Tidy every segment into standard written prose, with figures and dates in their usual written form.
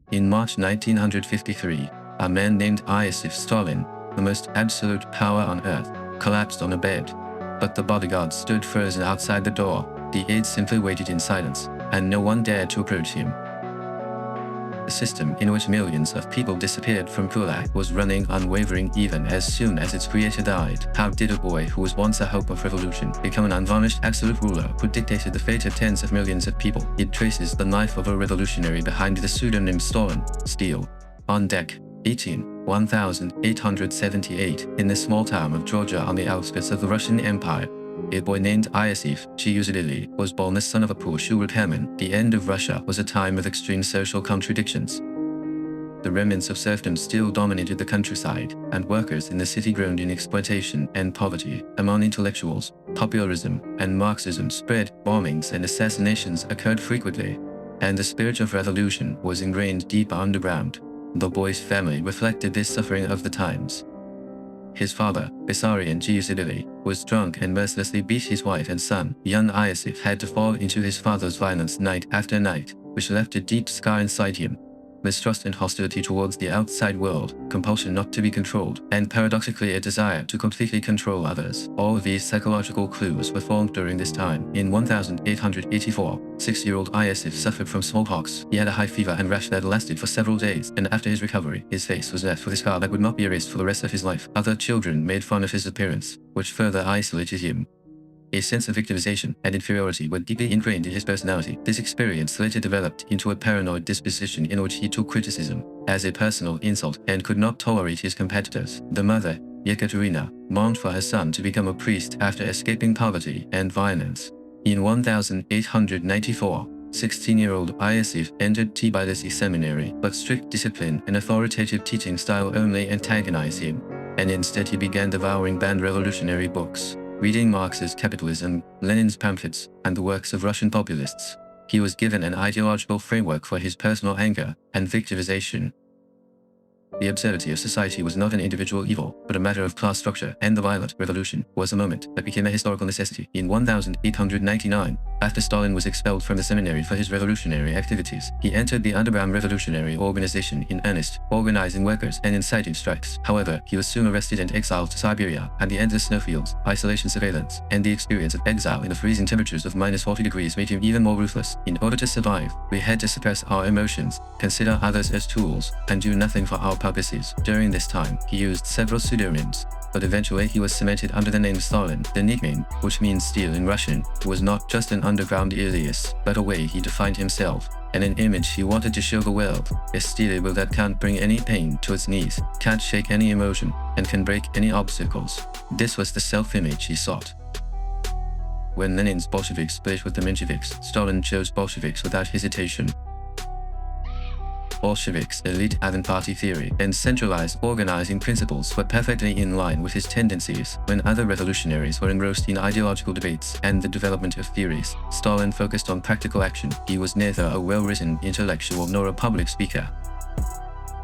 In March 1953, a man named Joseph Stalin, the most absolute power on earth, collapsed on a bed. But the bodyguards stood frozen outside the door. The aides simply waited in silence, and no one dared to approach him. The system in which millions of people disappeared from Gulag was running unwavering even as soon as its creator died. How did a boy who was once a hope of revolution become an unvarnished absolute ruler who dictated the fate of tens of millions of people? It traces the life of a revolutionary behind the pseudonym Stalin. Steel. On deck. 1878, in the small town of Georgia on the outskirts of the Russian Empire. A boy named Joseph Jisigbang was born the son of a poor shoe repairman. The end of Russia was a time of extreme social contradictions. The remnants of serfdom still dominated the countryside, and workers in the city groaned in exploitation and poverty. Among intellectuals, popularism and Marxism spread, bombings and assassinations occurred frequently, and the spirit of revolution was ingrained deep underground. The boy's family reflected this suffering of the times. His father, Vladimir Lenin, was drunk and mercilessly beat his wife and son. Young Joseph had to fall into his father's violence night after night, which left a deep scar inside him. Mistrust and hostility towards the outside world, compulsion not to be controlled, and paradoxically a desire to completely control others. All of these psychological clues were formed during this time. In 1884, 6-year-old Joseph suffered from smallpox. He had a high fever and rash that lasted for several days, and after his recovery, his face was left with a scar that would not be erased for the rest of his life. Other children made fun of his appearance, which further isolated him. A sense of victimization and inferiority were deeply ingrained in his personality. This experience later developed into a paranoid disposition in which he took criticism as a personal insult and could not tolerate his competitors. The mother, Yekaterina, longed for her son to become a priest after escaping poverty and violence. In 1894, 16-year-old Joseph entered Tbilisi Seminary, but strict discipline and authoritative teaching style only antagonized him, and instead he began devouring banned revolutionary books. Reading Marx's Capitalism, Lenin's pamphlets, and the works of Russian populists, he was given an ideological framework for his personal anger and victimization. The absurdity of society was not an individual evil, but a matter of class structure, and the violent revolution was a moment that became a historical necessity. In 1899, after Stalin was expelled from the seminary for his revolutionary activities, he entered the underground revolutionary organization in earnest, organizing workers and inciting strikes. However, he was soon arrested and exiled to Siberia, and the endless snowfields, isolation surveillance, and the experience of exile in the freezing temperatures of -40 degrees made him even more ruthless. In order to survive, we had to suppress our emotions, consider others as tools, and do nothing for our purposes. During this time, he used several pseudonyms, but eventually he was cemented under the name Stalin. The nickname, which means steel in Russian, was not just an underground alias, but a way he defined himself, and an image he wanted to show the world. A steel will that can't bring any pain to its knees, can't shake any emotion, and can break any obstacles. This was the self-image he sought. When Lenin's Bolsheviks split with the Mensheviks, Stalin chose Bolsheviks without hesitation. Bolsheviks' elite avant-party theory and centralized organizing principles were perfectly in line with his tendencies. When other revolutionaries were engrossed in ideological debates and the development of theories, Stalin focused on practical action. He was neither a well-written intellectual nor a public speaker.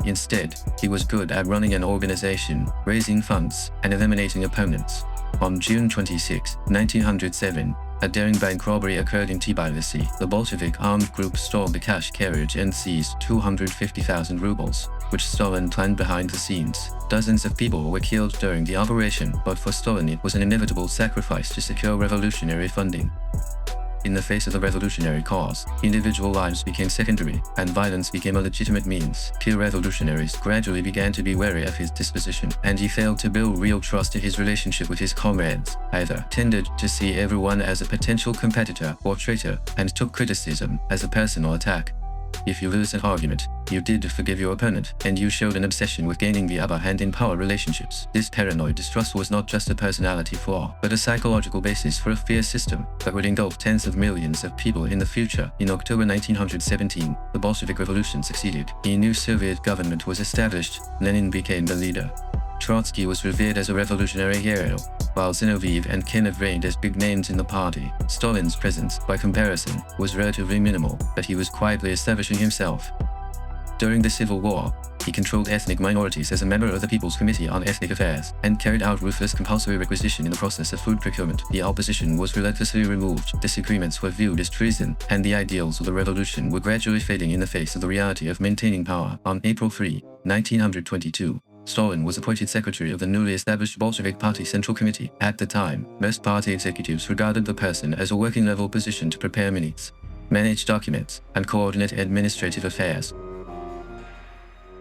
Instead, he was good at running an organization, raising funds, and eliminating opponents. On June 26, 1907, a daring bank robbery occurred in Tbilisi. The Bolshevik armed group stormed the cash carriage and seized 250,000 rubles, which Stalin planned behind the scenes. Dozens of people were killed during the operation, but for Stalin it was an inevitable sacrifice to secure revolutionary funding. In the face of the revolutionary cause, individual lives became secondary, and violence became a legitimate means. Pure revolutionaries gradually began to be wary of his disposition, and he failed to build real trust in his relationship with his comrades. Either tended to see everyone as a potential competitor or traitor, and took criticism as a personal attack. If you lose an argument, you did forgive your opponent, and you showed an obsession with gaining the upper hand in power relationships. This paranoid distrust was not just a personality flaw, but a psychological basis for a fear system that would engulf tens of millions of people in the future. In October 1917, the Bolshevik Revolution succeeded. A new Soviet government was established. Lenin became the leader. Trotsky was revered as a revolutionary hero, while Zinoviev and Kenneth reigned as big names in the party. Stalin's presence, by comparison, was relatively minimal, but he was quietly establishing himself. During the Civil War, He controlled ethnic minorities as a member of the People's Committee on Ethnic Affairs, and carried out ruthless compulsory requisition in the process of food procurement. The opposition was relentlessly removed, disagreements were viewed as treason, and the ideals of the revolution were gradually fading in the face of the reality of maintaining power. On April 3, 1922, Stalin was appointed secretary of the newly established Bolshevik Party Central Committee. At the time, most party executives regarded the person as a working-level position to prepare minutes, manage documents, and coordinate administrative affairs.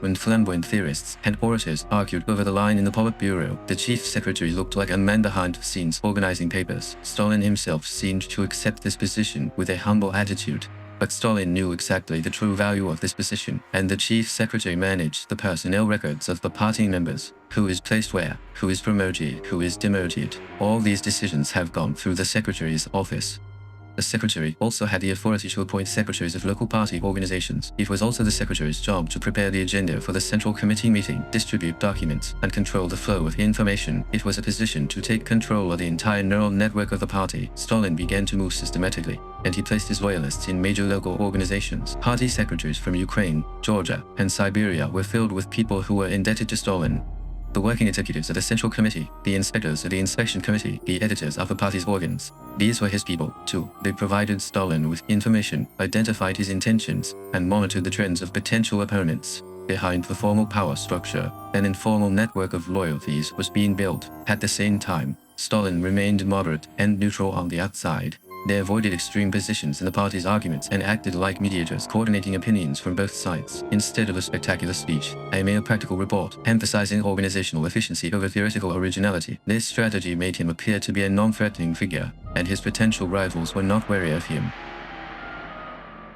When flamboyant theorists and orators argued over the line in the Politburo, the chief secretary looked like a man behind the scenes organizing papers. Stalin himself seemed to accept this position with a humble attitude. But Stalin knew exactly the true value of this position, and the chief secretary managed the personnel records of the party members. Who is placed where, who is promoted, who is demoted. All these decisions have gone through the secretary's office. The secretary also had the authority to appoint secretaries of local party organizations. It was also the secretary's job to prepare the agenda for the Central Committee meeting, distribute documents, and control the flow of information. It was a position to take control of the entire neural network of the party. Stalin began to move systematically, and he placed his loyalists in major local organizations. Party secretaries from Ukraine, Georgia, and Siberia were filled with people who were indebted to Stalin. The working executives of the Central Committee, the inspectors of the Inspection Committee, the editors of the party's organs. These were his people, too. They provided Stalin with information, identified his intentions, and monitored the trends of potential opponents. Behind the formal power structure, an informal network of loyalties was being built. At the same time, Stalin remained moderate and neutral on the outside. They avoided extreme positions in the party's arguments and acted like mediators, coordinating opinions from both sides. Instead of a spectacular speech, a mere practical report, emphasizing organizational efficiency over theoretical originality. This strategy made him appear to be a non-threatening figure, and his potential rivals were not wary of him.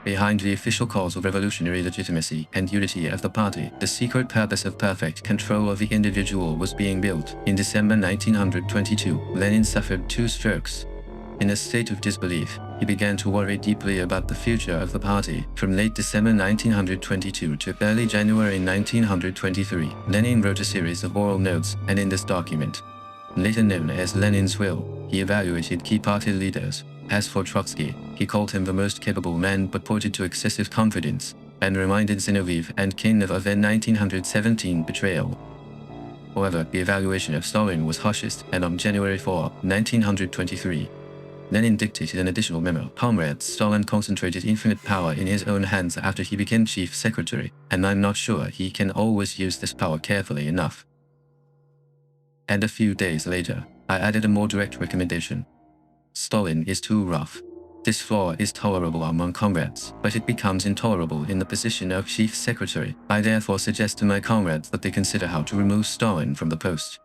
Behind the official calls of revolutionary legitimacy and unity of the party, the secret purpose of perfect control of the individual was being built. In December 1922, Lenin suffered 2 strokes. In a state of disbelief, he began to worry deeply about the future of the party. From late December 1922 to early January 1923, Lenin wrote a series of oral notes, and in this document, later known as Lenin's Will, he evaluated key party leaders. As for Trotsky, he called him the most capable man but pointed to excessive confidence, and reminded Zinoviev and Kinov of their 1917 betrayal. However, the evaluation of Stalin was harshest, and on January 4, 1923, Lenin dictated an additional memo. Comrades, Stalin concentrated infinite power in his own hands after he became chief secretary, and I'm not sure he can always use this power carefully enough. And a few days later, I added a more direct recommendation. Stalin is too rough. This flaw is tolerable among comrades, but it becomes intolerable in the position of chief secretary. I therefore suggest to my comrades that they consider how to remove Stalin from the post.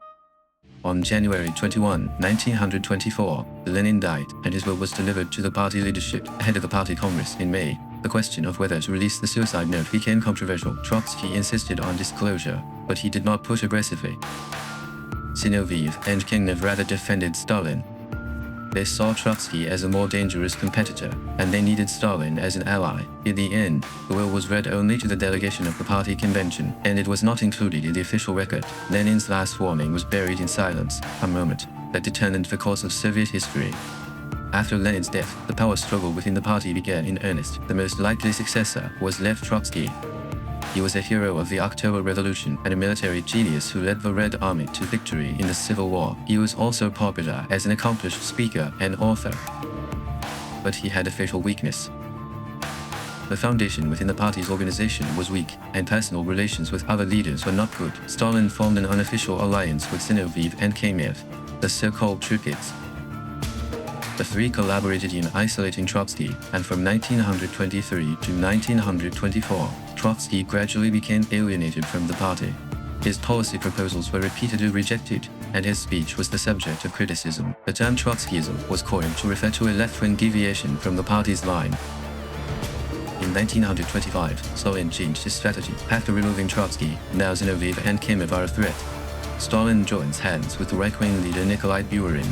On January 21, 1924, Lenin died, and his will was delivered to the party leadership ahead of the party congress in May. The question of whether to release the suicide note became controversial. Trotsky insisted on disclosure, but he did not push aggressively. Zinoviev and Kinov rather defended Stalin. They saw Trotsky as a more dangerous competitor, and they needed Stalin as an ally. In the end, the will was read only to the delegation of the party convention, and it was not included in the official record. Lenin's last warning was buried in silence, a moment that determined the course of Soviet history. After Lenin's death, the power struggle within the party began in earnest. The most likely successor was Lev Trotsky. He was a hero of the October Revolution and a military genius who led the Red Army to victory in the Civil War. He was also popular as an accomplished speaker and author. But he had a fatal weakness. The foundation within the party's organization was weak, and personal relations with other leaders were not good. Stalin formed an unofficial alliance with Zinoviev and Kinov, the so-called True Kids. The three collaborated in isolating Trotsky, and from 1923 to 1924, Trotsky gradually became alienated from the party. His policy proposals were repeatedly rejected, and his speech was the subject of criticism. The term Trotskyism was coined to refer to a left-wing deviation from the party's line. In 1925, Stalin changed his strategy. After removing Trotsky, now Zinoviev and Kinov are a threat. Stalin joins hands with the right-wing leader Nikolai Bucharin.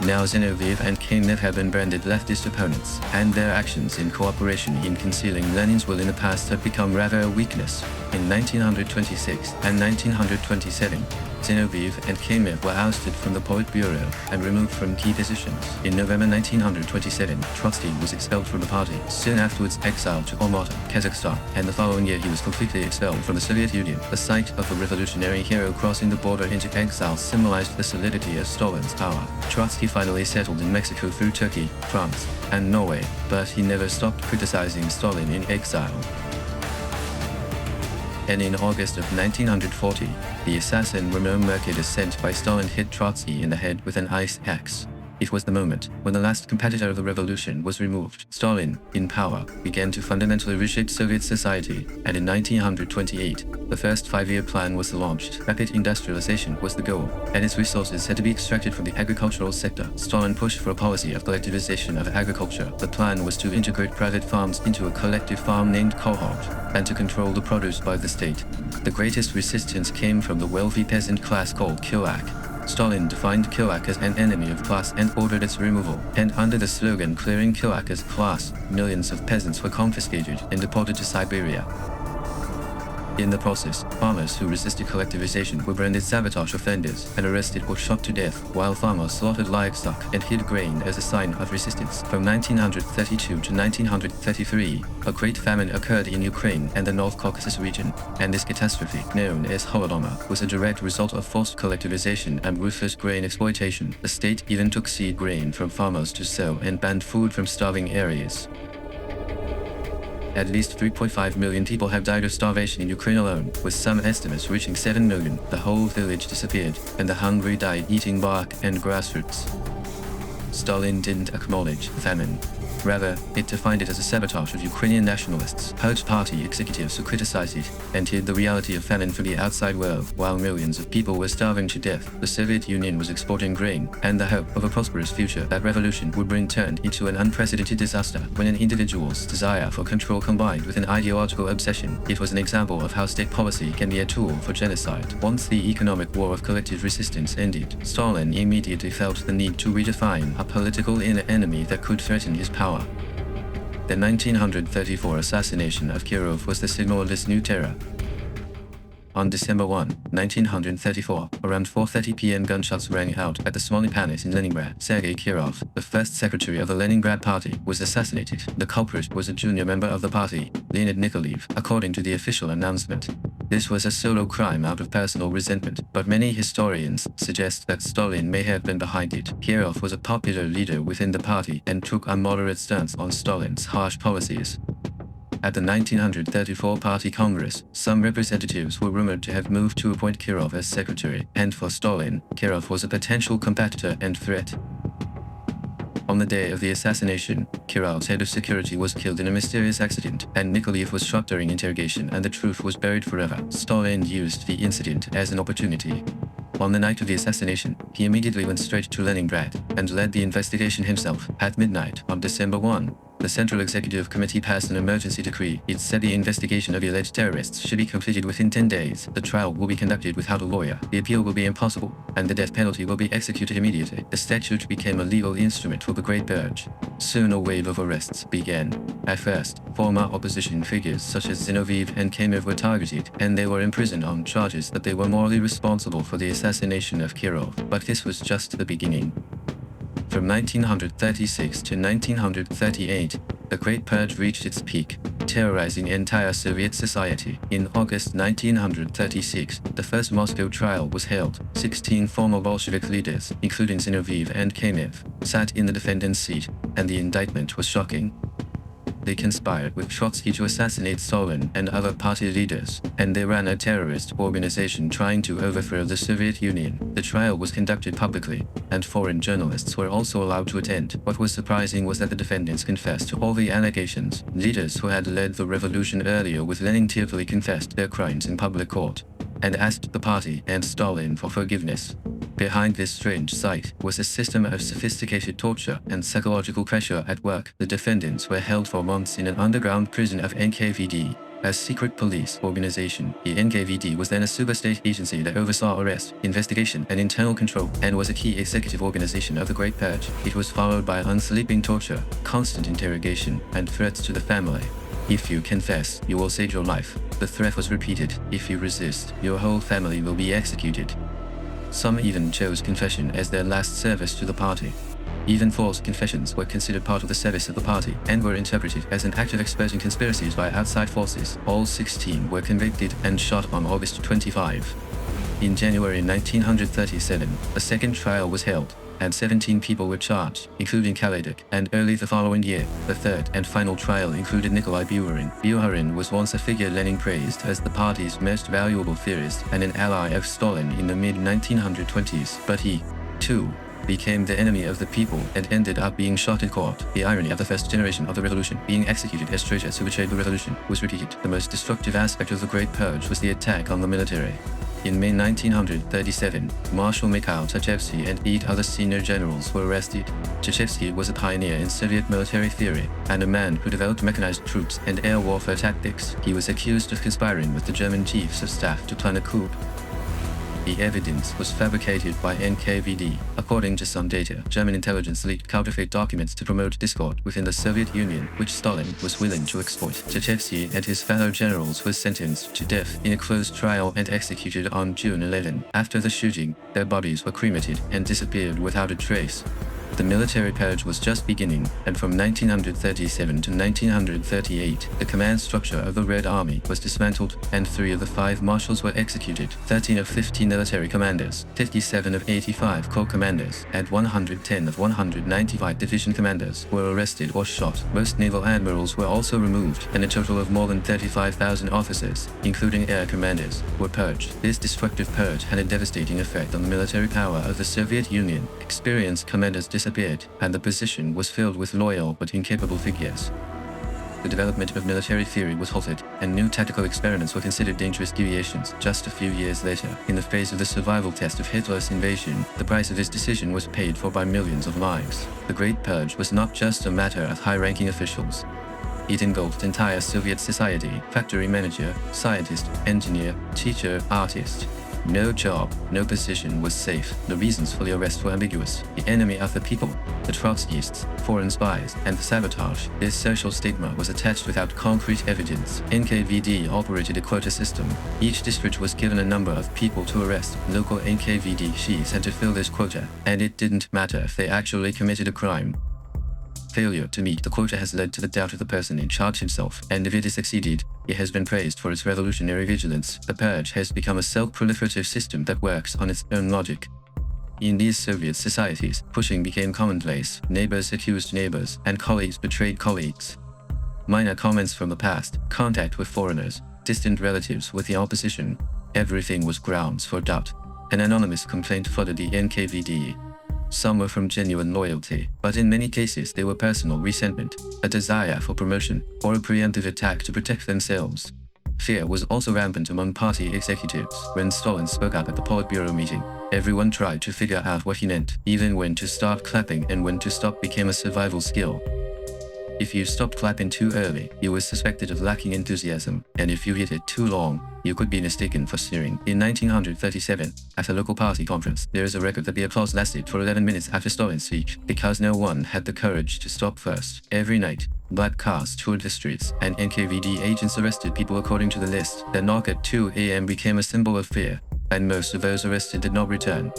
Now Zinoviev and Kamev have been branded leftist opponents, and their actions in cooperation in concealing Lenin's will in the past have become rather a weakness. In 1926 and 1927, Zinoviev and Kamev were ousted from the Politburo and removed from key positions. In November 1927, Trotsky was expelled from the party, soon afterwards exiled to Almaty, Kazakhstan, and the following year he was completely expelled from the Soviet Union. The sight of the revolutionary hero crossing the border into exile symbolized the solidity of Stalin's power. Trotsky finally settled in Mexico through Turkey, France, and Norway, but he never stopped criticizing Stalin in exile. And in August of 1940, the assassin Ramon Mercader sent by Stalin hit Trotsky in the head with an ice axe. It was the moment when the last competitor of the revolution was removed. Stalin, in power, began to fundamentally reshape Soviet society, and in 1928, the first five-year plan was launched. Rapid industrialization was the goal, and its resources had to be extracted from the agricultural sector. Stalin pushed for a policy of collectivization of agriculture. The plan was to integrate private farms into a collective farm named cohort, and to control the produce by the state. The greatest resistance came from the wealthy peasant class called kulak. Stalin defined kulak as an enemy of class and ordered its removal, and under the slogan "Clearing kulak as class," millions of peasants were confiscated and deported to Siberia. In the process, farmers who resisted collectivization were branded sabotage offenders and arrested or shot to death, while farmers slaughtered livestock and hid grain as a sign of resistance. From 1932 to 1933, a great famine occurred in Ukraine and the North Caucasus region, and this catastrophe, known as Holodomor, was a direct result of forced collectivization and ruthless grain exploitation. The state even took seed grain from farmers to sow and banned food from starving areas. At least 3.5 million people have died of starvation in Ukraine alone, with some estimates reaching 7 million. The whole village disappeared, and the hungry died eating bark and grass roots. Stalin didn't acknowledge famine. Rather, it defined it as a sabotage of Ukrainian nationalists, hurt party executives who criticized it, and hid the reality of famine from the outside world. While millions of people were starving to death, the Soviet Union was exporting grain, and the hope of a prosperous future that revolution would bring turned into an unprecedented disaster when an individual's desire for control combined with an ideological obsession. It was an example of how state policy can be a tool for genocide. Once the economic war of collective resistance ended, Stalin immediately felt the need to redefine a political inner enemy that could threaten his power. The 1934 assassination of Kirov was the signal of this new terror. On December 1, 1934, around 4:30 p.m. gunshots rang out at the Smolny Palace in Leningrad. Sergei Kirov, the first secretary of the Leningrad Party, was assassinated. The culprit was a junior member of the party, Leonid Nikolaev, according to the official announcement. This was a solo crime out of personal resentment, but many historians suggest that Stalin may have been behind it. Kirov was a popular leader within the party and took a moderate stance on Stalin's harsh policies. At the 1934 Party Congress, some representatives were rumored to have moved to appoint Kirov as secretary, and for Stalin, Kirov was a potential competitor and threat. On the day of the assassination, Kirov's head of security was killed in a mysterious accident, and Nikolaev was shot during interrogation, and the truth was buried forever. Stalin used the incident as an opportunity. On the night of the assassination, he immediately went straight to Leningrad and led the investigation himself. At midnight on December 1, the Central Executive Committee passed an emergency decree. It said the investigation of the alleged terrorists should be completed within 10 days. The trial will be conducted without a lawyer. The appeal will be impossible, and the death penalty will be executed immediately. The statute became a legal instrument for the Great Purge. Soon a wave of arrests began. At first, former opposition figures such as Zinoviev and Kamev were targeted, and they were imprisoned on charges that they were morally responsible for the assassination of Kirov. But this was just the beginning. From 1936 to 1938, the Great Purge reached its peak, terrorizing entire Soviet society. In August 1936, the first Moscow trial was held. 16 former Bolshevik leaders, including Zinoviev and Kamev, sat in the defendant's seat, and the indictment was shocking. They conspired with Trotsky to assassinate Stalin and other party leaders, and they ran a terrorist organization trying to overthrow the Soviet Union. The trial was conducted publicly, and foreign journalists were also allowed to attend. What was surprising was that the defendants confessed to all the allegations. Leaders who had led the revolution earlier with Lenin tearfully confessed their crimes in public court, and asked the party and Stalin for forgiveness. Behind this strange sight was a system of sophisticated torture and psychological pressure at work. The defendants were held for months in an underground prison of NKVD, As secret police organization, the NKVD was then a super-state agency that oversaw arrest, investigation, and internal control, and was a key executive organization of the Great Purge. It was followed by unsleeping torture, constant interrogation, and threats to the family. If you confess, you will save your life. The threat was repeated. If you resist, your whole family will be executed. Some even chose confession as their last service to the party. Even false confessions were considered part of the service of the party and were interpreted as an act of exposing conspiracies by outside forces. All 16 were convicted and shot on August 25. In January 1937, a second trial was held, and 17 people were charged, including Kaledek, and early the following year, the third and final trial included Nikolai Buharin. Buharin was once a figure Lenin praised as the party's most valuable theorist and an ally of Stalin in the mid-1920s, but he, too, became the enemy of the people and ended up being shot in court. The irony of the first generation of the revolution being executed as traitors who betrayed the revolution was repeated. The most destructive aspect of the Great Purge was the attack on the military. In May 1937, Marshal Mikhail Tuchevsky and 8 other senior generals were arrested. Tuchevsky was a pioneer in Soviet military theory and a man who developed mechanized troops and air warfare tactics. He was accused of conspiring with the German chiefs of staff to plan a coup. The evidence was fabricated by NKVD. According to some data, German intelligence leaked counterfeit documents to promote discord within the Soviet Union, which Stalin was willing to exploit. Tuchevsky and his fellow generals were sentenced to death in a closed trial and executed on June 11. After the shooting, their bodies were cremated and disappeared without a trace. The military purge was just beginning, and from 1937 to 1938, the command structure of the Red Army was dismantled, and 3 of the 5 marshals were executed. 13 of 50 military commanders, 57 of 85 corps commanders, and 110 of 195 division commanders were arrested or shot. Most naval admirals were also removed, and a total of more than 35,000 officers, including air commanders, were purged. This destructive purge had a devastating effect on the military power of the Soviet Union. Experienced commanders disappeared, and the position was filled with loyal but incapable figures. The development of military theory was halted, and new tactical experiments were considered dangerous deviations. Just a few years later, in the phase of the survival test of Hitler's invasion, the price of his decision was paid for by millions of lives. The Great Purge was not just a matter of high-ranking officials. It engulfed entire Soviet society: factory manager, scientist, engineer, teacher, artist. No job, no position was safe. The reasons for the arrest were ambiguous. The enemy of the people, the Trotskyists, foreign spies, and the sabotage. This social stigma was attached without concrete evidence. NKVD operated a quota system. Each district was given a number of people to arrest. Local NKVD chiefs had to fill this quota, and it didn't matter if they actually committed a crime. Failure to meet the quota has led to the doubt of the person in charge himself, and if it is succeeded, it has been praised for its revolutionary vigilance. The purge has become a self-proliferative system that works on its own logic. In these Soviet societies, pushing became commonplace. Neighbors accused neighbors, and colleagues betrayed colleagues. Minor comments from the past, contact with foreigners, distant relatives with the opposition, everything was grounds for doubt. An anonymous complaint flooded the NKVD. Some were from genuine loyalty, but in many cases they were personal resentment, a desire for promotion, or a preemptive attack to protect themselves. Fear was also rampant among party executives. When Stalin spoke up at the Politburo meeting, everyone tried to figure out what he meant. Even when to start clapping and when to stop became a survival skill. If you stopped clapping too early, you were suspected of lacking enthusiasm, and if you hit it too long, you could be mistaken for sneering. In 1937, at a local party conference, there is a record that the applause lasted for 11 minutes after Stalin's speech, because no one had the courage to stop first. Every night, black cars toured the streets, and NKVD agents arrested people according to the list. The knock at 2 a.m. became a symbol of fear, and most of those arrested did not return.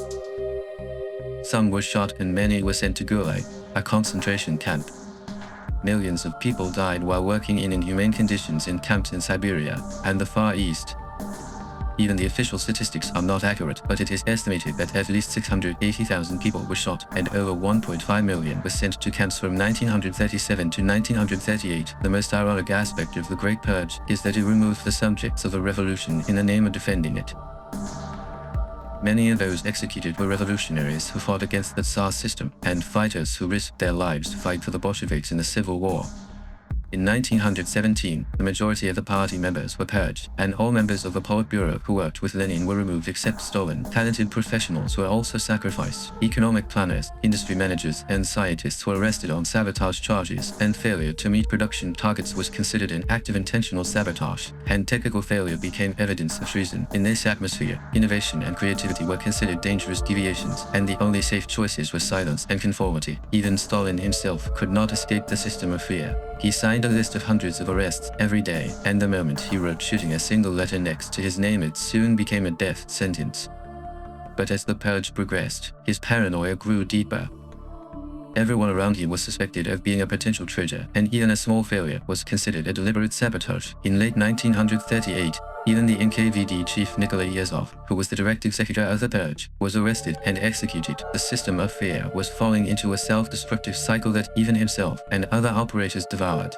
Some were shot and many were sent to Gulag, a concentration camp. Millions of people died while working in inhumane conditions in camps in Siberia and the Far East. Even the official statistics are not accurate, but it is estimated that at least 680,000 people were shot and over 1.5 million were sent to camps from 1937 to 1938. The most ironic aspect of the Great Purge is that it removed the subjects of the revolution in the name of defending it. Many of those executed were revolutionaries who fought against the Tsar system, and fighters who risked their lives to fight for the Bolsheviks in the Civil War. In 1917, the majority of the party members were purged, and all members of the Politburo who worked with Lenin were removed except Stalin. Talented professionals were also sacrificed. Economic planners, industry managers, and scientists were arrested on sabotage charges, and failure to meet production targets was considered an act of intentional sabotage, and technical failure became evidence of treason. In this atmosphere, innovation and creativity were considered dangerous deviations, and the only safe choices were silence and conformity. Even Stalin himself could not escape the system of fear. He signed a list of hundreds of arrests every day, and the moment he wrote shooting a single letter next to his name, it soon became a death sentence. But as the purge progressed, his paranoia grew deeper. Everyone around him was suspected of being a potential traitor, and even a small failure was considered a deliberate sabotage. In late 1938, even the NKVD chief Nikolai Yezhov, who was the direct executor of the purge, was arrested and executed. The system of fear was falling into a self-destructive cycle that even himself and other operators devoured.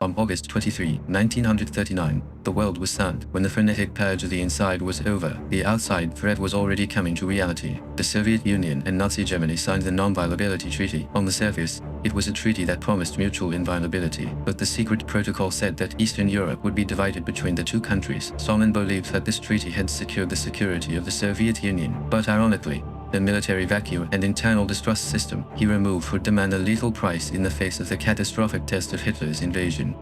On August 23, 1939, the world was stunned. When the frenetic purge of the inside was over, the outside threat was already coming to reality. The Soviet Union and Nazi Germany signed the Non-Violability Treaty. On the surface, it was a treaty that promised mutual inviolability, but the secret protocol said that Eastern Europe would be divided between the two countries. Stalin believed that this treaty had secured the security of the Soviet Union, but ironically, the military vacuum and internal distrust system he removed would demand a lethal price in the face of the catastrophic test of Hitler's invasion.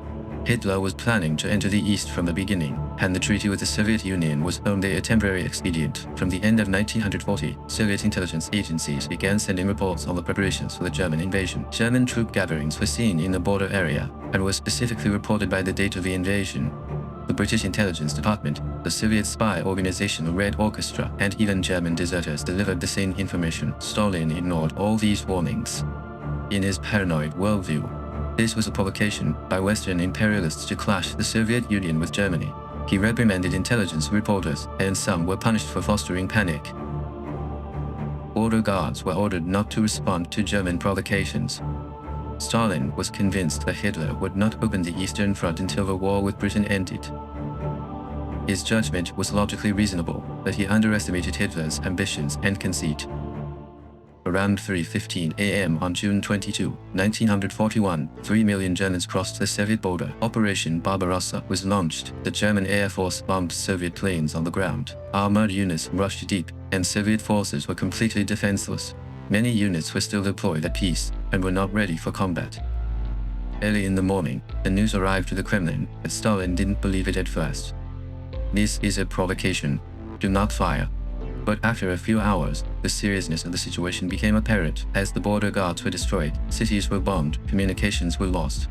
Hitler was planning to enter the East from the beginning, and the treaty with the Soviet Union was only a temporary expedient. From the end of 1940, Soviet intelligence agencies began sending reports on the preparations for the German invasion. German troop gatherings were seen in the border area, and were specifically reported by the date of the invasion. The British Intelligence Department, the Soviet spy organization the Red Orchestra, and even German deserters delivered the same information. Stalin ignored all these warnings. In his paranoid worldview, this was a provocation by Western imperialists to clash the Soviet Union with Germany. He reprimanded intelligence reporters, and some were punished for fostering panic. Border guards were ordered not to respond to German provocations. Stalin was convinced that Hitler would not open the Eastern Front until the war with Britain ended. His judgment was logically reasonable, but he underestimated Hitler's ambitions and conceit. Around 3:15 a.m. on June 22, 1941, 3 million Germans crossed the Soviet border. Operation Barbarossa was launched. The German Air Force bombed Soviet planes on the ground. Armored units rushed deep, and Soviet forces were completely defenseless. Many units were still deployed at peace and were not ready for combat. Early in the morning, the news arrived to the Kremlin, but Stalin didn't believe it at first. "This is a provocation. Do not fire." But after a few hours, the seriousness of the situation became apparent. As the border guards were destroyed, cities were bombed, communications were lost.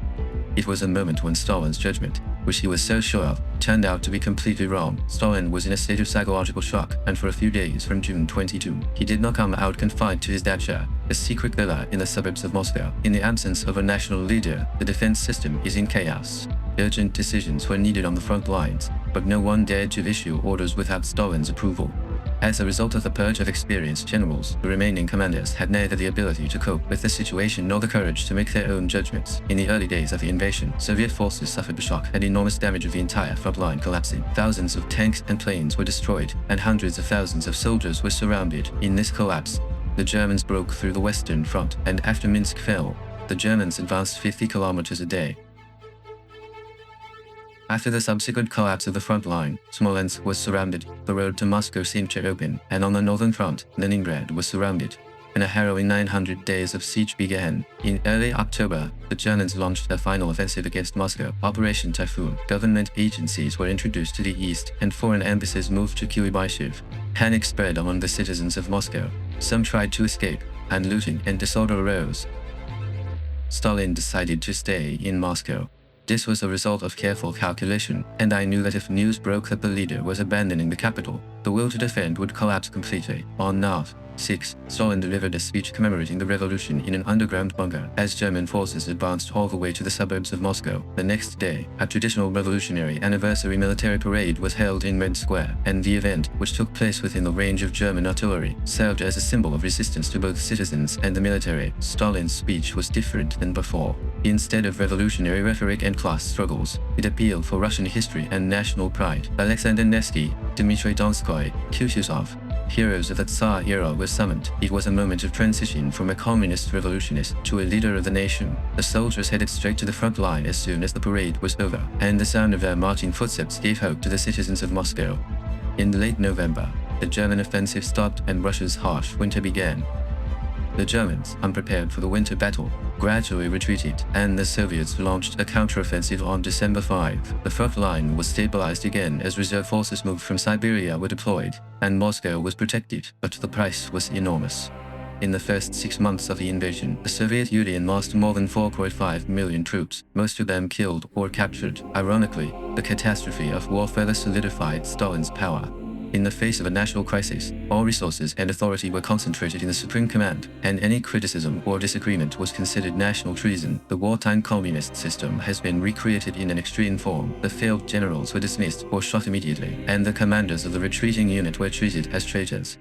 It was a moment when Stalin's judgment, which he was so sure of, turned out to be completely wrong. Stalin was in a state of psychological shock, and for a few days from June 22, he did not come out confined to his dacha, a secret villa in the suburbs of Moscow. In the absence of a national leader, the defense system is in chaos. Urgent decisions were needed on the front lines, but no one dared to issue orders without Stalin's approval. As a result of the purge of experienced generals, the remaining commanders had neither the ability to cope with the situation nor the courage to make their own judgments. In the early days of the invasion, Soviet forces suffered the shock and enormous damage of the entire front line collapsing. Thousands of tanks and planes were destroyed, and hundreds of thousands of soldiers were surrounded. In this collapse, the Germans broke through the Western Front, and after Minsk fell, the Germans advanced 50 kilometers a day. After the subsequent collapse of the front line, Smolensk was surrounded, the road to Moscow seemed to open, and on the northern front, Leningrad was surrounded. And a harrowing 900 days of siege began. In early October, the Germans launched their final offensive against Moscow, Operation Typhoon. Government agencies were introduced to the east, and foreign embassies moved to Kuibyshev. Panic spread among the citizens of Moscow. Some tried to escape, and looting and disorder arose. Stalin decided to stay in Moscow. This was a result of careful calculation, and I knew that if news broke that the leader was abandoning the capital, the will to defend would collapse completely. On Nov. 6, Stalin delivered a speech commemorating the revolution in an underground bunker as German forces advanced all the way to the suburbs of Moscow. The next day, a traditional revolutionary anniversary military parade was held in Red Square, and the event, which took place within the range of German artillery, served as a symbol of resistance to both citizens and the military. Stalin's speech was different than before. Instead of revolutionary rhetoric and class struggles, it appealed for Russian history and national pride. Alexander Nevsky, Dmitry Donskoy, Kutuzov, Heroes of the Tsar era were summoned. It was a moment of transition from a communist revolutionist to a leader of the nation. The soldiers headed straight to the front line as soon as the parade was over, and the sound of their marching footsteps gave hope to the citizens of Moscow. In late November, the German offensive stopped and Russia's harsh winter began. The Germans, unprepared for the winter battle, gradually retreated, and the Soviets launched a counteroffensive on December 5. The front line was stabilized again as reserve forces moved from Siberia were deployed, and Moscow was protected, but the price was enormous. In the first 6 months of the invasion, the Soviet Union lost more than 4.5 million troops, most of them killed or captured. Ironically, the catastrophe of war further solidified Stalin's power. In the face of a national crisis, all resources and authority were concentrated in the Supreme Command, and any criticism or disagreement was considered national treason. The wartime communist system has been recreated in an extreme form. The failed generals were dismissed or shot immediately, and the commanders of the retreating unit were treated as traitors.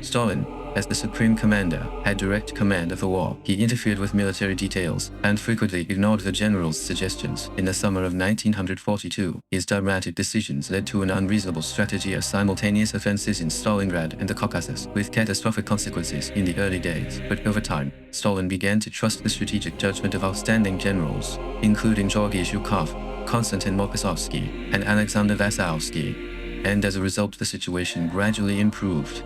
Stalin, as the supreme commander, had direct command of the war. He interfered with military details and frequently ignored the general's suggestions. In the summer of 1942, his dramatic decisions led to an unreasonable strategy of simultaneous offensives in Stalingrad and the Caucasus, with catastrophic consequences in the early days. But over time, Stalin began to trust the strategic judgment of outstanding generals, including Georgy Zhukov, Konstantin Mokosovsky, and Alexander Vasilevsky, and as a result the situation gradually improved.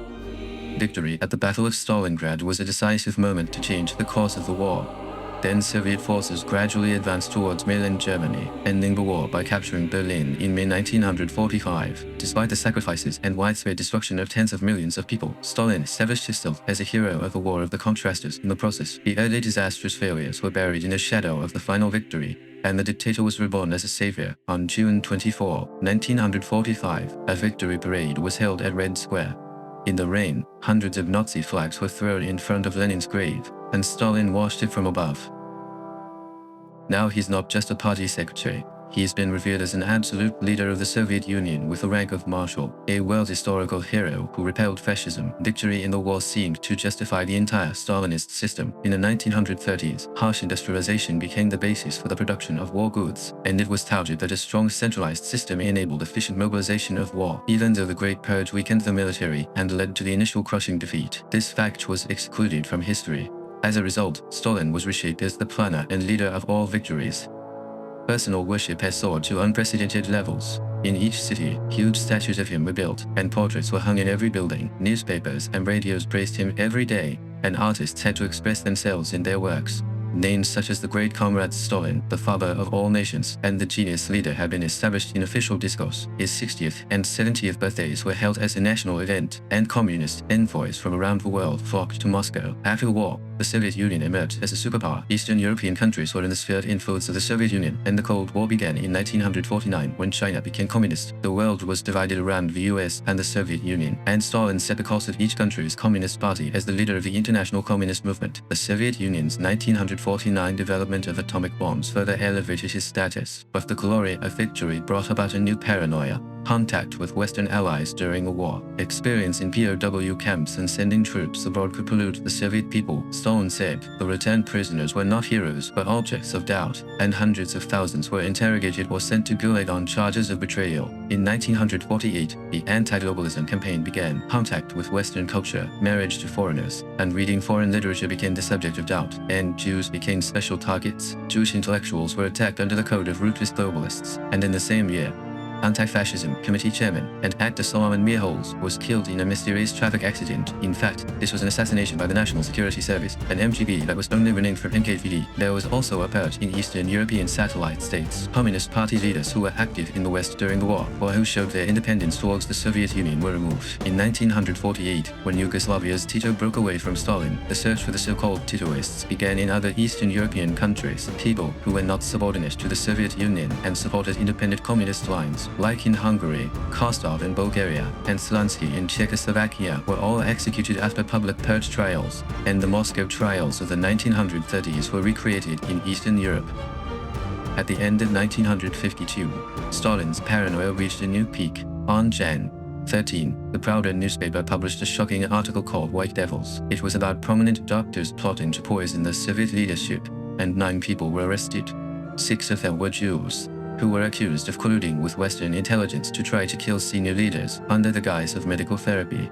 Victory at the Battle of Stalingrad was a decisive moment to change the course of the war. Then Soviet forces gradually advanced towards mainland Germany, ending the war by capturing Berlin in May 1945. Despite the sacrifices and widespread destruction of tens of millions of people, Stalin established himself as a hero of the War of the Contrasters. In the process, the early disastrous failures were buried in the shadow of the final victory, and the dictator was reborn as a savior. On June 24, 1945, a victory parade was held at Red Square. In the rain, hundreds of Nazi flags were thrown in front of Lenin's grave, and Stalin watched it from above. Now he's not just a party secretary. He's been revered as an absolute leader of the Soviet Union with the rank of Marshal, a world historical hero who repelled fascism. Victory in the war seemed to justify the entire Stalinist system. In the 1930s, harsh industrialization became the basis for the production of war goods, and it was touted that a strong centralized system enabled efficient mobilization of war. Even though the Great Purge weakened the military and led to the initial crushing defeat, this fact was excluded from history. As a result, Stalin was reshaped as the planner and leader of all victories. Personal worship has soared to unprecedented levels. In each city, huge statues of him were built, and portraits were hung in every building. Newspapers and radios praised him every day, and artists had to express themselves in their works. Names such as the great comrade Stalin, the father of all nations, and the genius leader have been established in official discourse. His 60th and 70th birthdays were held as a national event, and communist envoys from around the world flocked to Moscow. After the war, the Soviet Union emerged as a superpower. Eastern European countries were in the sphere of influence of the Soviet Union, and the Cold War began in 1949 when China became communist. The world was divided around the US and the Soviet Union, and Stalin set the course of each country's communist party as the leader of the international communist movement. The Soviet Union's 1949 development of atomic bombs further elevated his status, but the glory of victory brought about a new paranoia. Contact with Western allies during the war, experience in POW camps and sending troops abroad could pollute the Soviet people. Stalin said the returned prisoners were not heroes but objects of doubt, and hundreds of thousands were interrogated or sent to Gulag on charges of betrayal. In 1948, the anti-globalism campaign began. Contact with Western culture, marriage to foreigners, and reading foreign literature became the subject of doubt, and Jews became special targets. Jewish intellectuals were attacked under the code of ruthless globalists, and in the same year, Anti-Fascism Committee Chairman and actor Solomon Mierholz was killed in a mysterious traffic accident. In fact, this was an assassination by the National Security Service, an MGB that was only renamed from NKVD. There was also a purge in Eastern European satellite states. Communist Party leaders who were active in the West during the war, or who showed their independence towards the Soviet Union, were removed. In 1948, when Yugoslavia's Tito broke away from Stalin, the search for the so-called Titoists began in other Eastern European countries. People who were not subordinate to the Soviet Union and supported independent communist lines, like in Hungary, Kostov in Bulgaria, and Slansky in Czechoslovakia, were all executed after public purge trials, and the Moscow trials of the 1930s were recreated in Eastern Europe. At the end of 1952, Stalin's paranoia reached a new peak. On Jan 13, the Pravda newspaper published a shocking article called White Devils. It was about prominent doctors plotting to poison the Soviet leadership, and 9 people were arrested. 6 of them were Jews, who were accused of colluding with Western intelligence to try to kill senior leaders under the guise of medical therapy.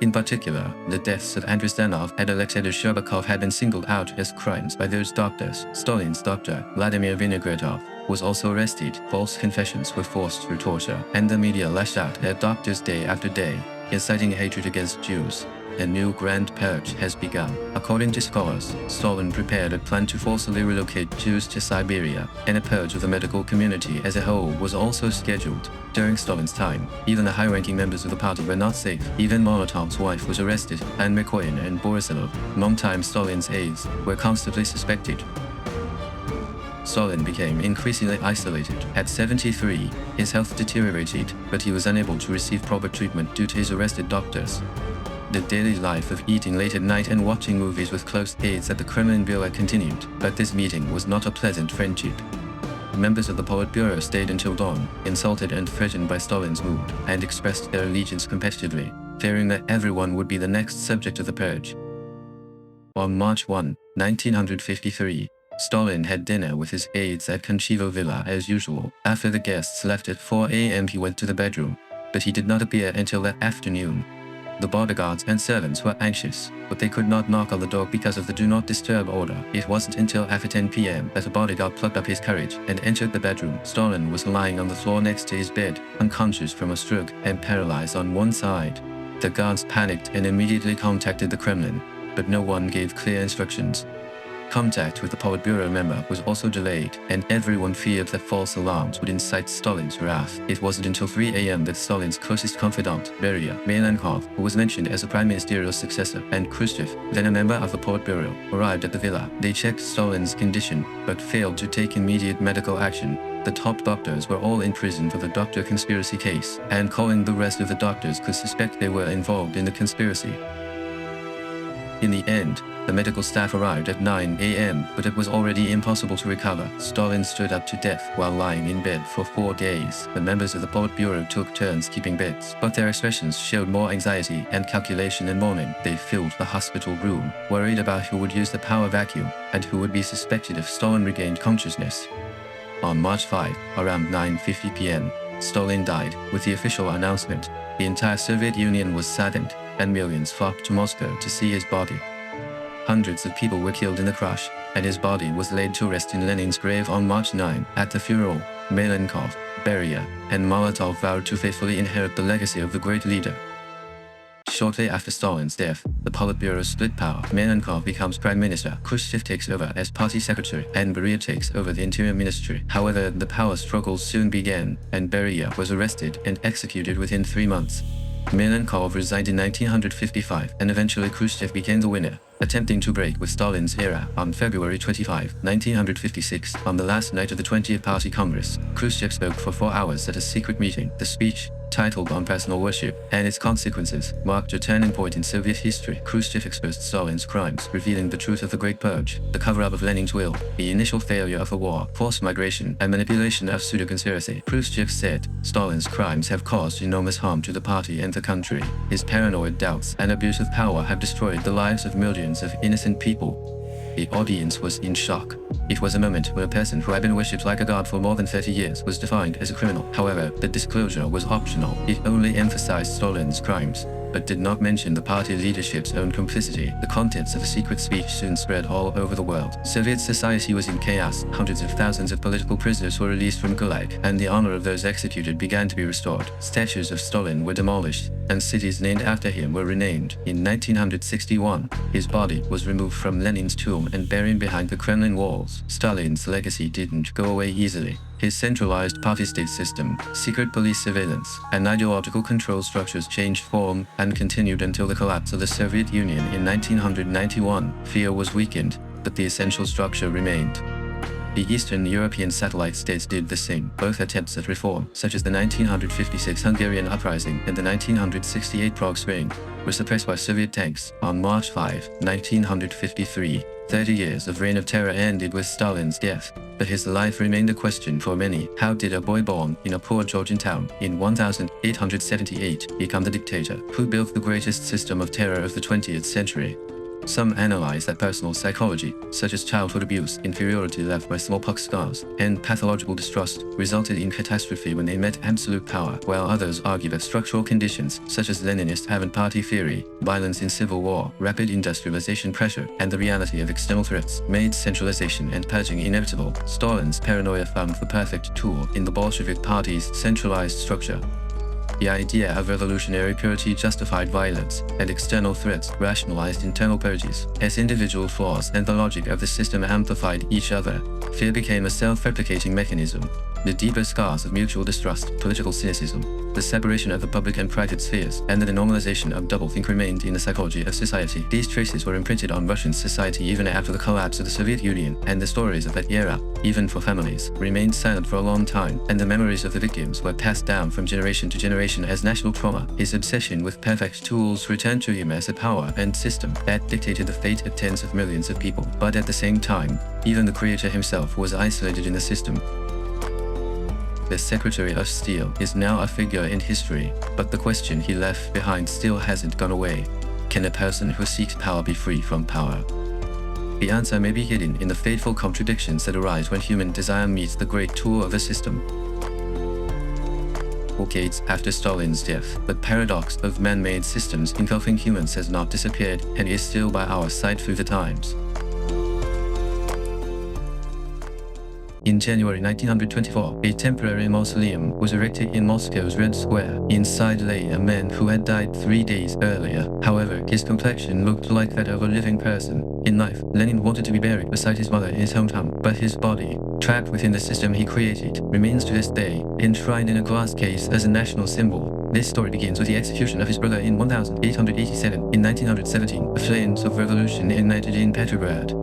In particular, the deaths of Andrei Stanov and Alexander Sherbakov had been singled out as crimes by those doctors. Stalin's doctor, Vladimir Vinogradov, was also arrested. False confessions were forced through torture, and the media lashed out at doctors day after day, inciting hatred against Jews. A new grand purge has begun. According to scholars, Stalin prepared a plan to forcibly relocate Jews to Siberia, and a purge of the medical community as a whole was also scheduled. During Stalin's time, even the high-ranking members of the party were not safe. Even Molotov's wife was arrested, and Mikoyan and Borisilov, longtime Stalin's aides, were constantly suspected. Stalin became increasingly isolated. At 73, his health deteriorated, but he was unable to receive proper treatment due to his arrested doctors. The daily life of eating late at night and watching movies with close aides at the Kremlin villa continued, but this meeting was not a pleasant friendship. Members of the Politburo stayed until dawn, insulted and threatened by Stalin's mood, and expressed their allegiance competitively, fearing that everyone would be the next subject of the purge. On March 1, 1953, Stalin had dinner with his aides at Konchivo Villa as usual. After the guests left at 4 a.m. he went to the bedroom, but he did not appear until that afternoon. The bodyguards and servants were anxious, but they could not knock on the door because of the do not disturb order. It wasn't until after 10 p.m. that a bodyguard plucked up his courage and entered the bedroom. Stalin was lying on the floor next to his bed, unconscious from a stroke and paralyzed on one side. The guards panicked and immediately contacted the Kremlin, but no one gave clear instructions. Contact with the Politburo member was also delayed, and everyone feared that false alarms would incite Stalin's wrath. It wasn't until 3 a.m. that Stalin's closest confidant, Beria Melenkov, who was mentioned as a prime ministerial successor, and Khrushchev, then a member of the Politburo, arrived at the villa. They checked Stalin's condition, but failed to take immediate medical action. The top doctors were all in prison for the doctor conspiracy case, and calling the rest of the doctors could suspect they were involved in the conspiracy. In the end, the medical staff arrived at 9 a.m., but it was already impossible to recover. Stalin stood up to death while lying in bed for 4 days. The members of the Politburo took turns keeping beds, but their expressions showed more anxiety and calculation than mourning. They filled the hospital room, worried about who would use the power vacuum and who would be suspected if Stalin regained consciousness. On March 5, around 9:50 p.m., Stalin died. With the official announcement, the entire Soviet Union was saddened, and millions flocked to Moscow to see his body. Hundreds of people were killed in the crash, and his body was laid to rest in Lenin's grave on March 9. At the funeral, Melenkov, Beria, and Molotov vowed to faithfully inherit the legacy of the great leader. Shortly after Stalin's death, the Politburo split power. Melenkov becomes prime minister, Khrushchev takes over as party secretary, and Beria takes over the interior ministry. However, the power struggles soon began, and Beria was arrested and executed within 3 months. Melenkov resigned in 1955, and eventually Khrushchev became the winner, attempting to break with Stalin's era. On February 25, 1956, on the last night of the 20th Party Congress, Khrushchev spoke for 4 hours at a secret meeting. The speech, titled On Personal Worship and Its Consequences, marked a turning point in Soviet history. Khrushchev exposed Stalin's crimes, revealing the truth of the Great Purge, the cover-up of Lenin's will, the initial failure of the war, forced migration, and manipulation of pseudo-conspiracy. Khrushchev said, Stalin's crimes have caused enormous harm to the party and the country. His paranoid doubts and abuse of power have destroyed the lives of millions of innocent people. The audience was in shock. It was a moment when a person who had been worshipped like a god for more than 30 years was defined as a criminal. However, the disclosure was optional. It only emphasized Stalin's crimes, but did not mention the party leadership's own complicity. The contents of the secret speech soon spread all over the world. Soviet society was in chaos. Hundreds of thousands of political prisoners were released from Gulag, and the honor of those executed began to be restored. Statues of Stalin were demolished, and cities named after him were renamed. In 1961, his body was removed from Lenin's tomb and buried behind the Kremlin walls. Stalin's legacy didn't go away easily. His centralized party-state system, secret police surveillance, and ideological control structures changed form and continued until the collapse of the Soviet Union in 1991. Fear was weakened, but the essential structure remained. The Eastern European satellite states did the same. Both attempts at reform, such as the 1956 Hungarian uprising and the 1968 Prague Spring, were suppressed by Soviet tanks. On March 5, 1953, 30 years of reign of terror ended with Stalin's death, but his life remained a question for many. How did a boy born in a poor Georgian town in 1878 become the dictator who built the greatest system of terror of the 20th century? Some analyze that personal psychology, such as childhood abuse, inferiority left by smallpox scars, and pathological distrust, resulted in catastrophe when they met absolute power, while others argue that structural conditions, such as Leninist avant party theory, violence in civil war, rapid industrialization pressure, and the reality of external threats, made centralization and purging inevitable. Stalin's paranoia found the perfect tool in the Bolshevik Party's centralized structure. The idea of revolutionary purity justified violence, and external threats rationalized internal purges. As individual flaws and the logic of the system amplified each other, fear became a self-replicating mechanism. The deeper scars of mutual distrust, political cynicism, the separation of the public and private spheres, and the normalization of doublethink remained in the psychology of society. These traces were imprinted on Russian society even after the collapse of the Soviet Union, and the stories of that era, even for families, remained silent for a long time, and the memories of the victims were passed down from generation to generation as national trauma. His obsession with perfect tools returned to him as a power and system that dictated the fate of tens of millions of people. But at the same time, even the creator himself was isolated in the system. The Secretary of Steel is now a figure in history, but the question he left behind still hasn't gone away. Can a person who seeks power be free from power? The answer may be hidden in the fateful contradictions that arise when human desire meets the great tool of the system. Decades after Stalin's death, the paradox of man-made systems engulfing humans has not disappeared and is still by our side through the times. In January 1924, a temporary mausoleum was erected in Moscow's Red Square. Inside lay a man who had died 3 days earlier. However, his complexion looked like that of a living person. In life, Lenin wanted to be buried beside his mother in his hometown, but his body, trapped within the system he created, remains to this day enshrined in a glass case as a national symbol. This story begins with the execution of his brother in 1887. In 1917, the flames of revolution ignited in Petrograd.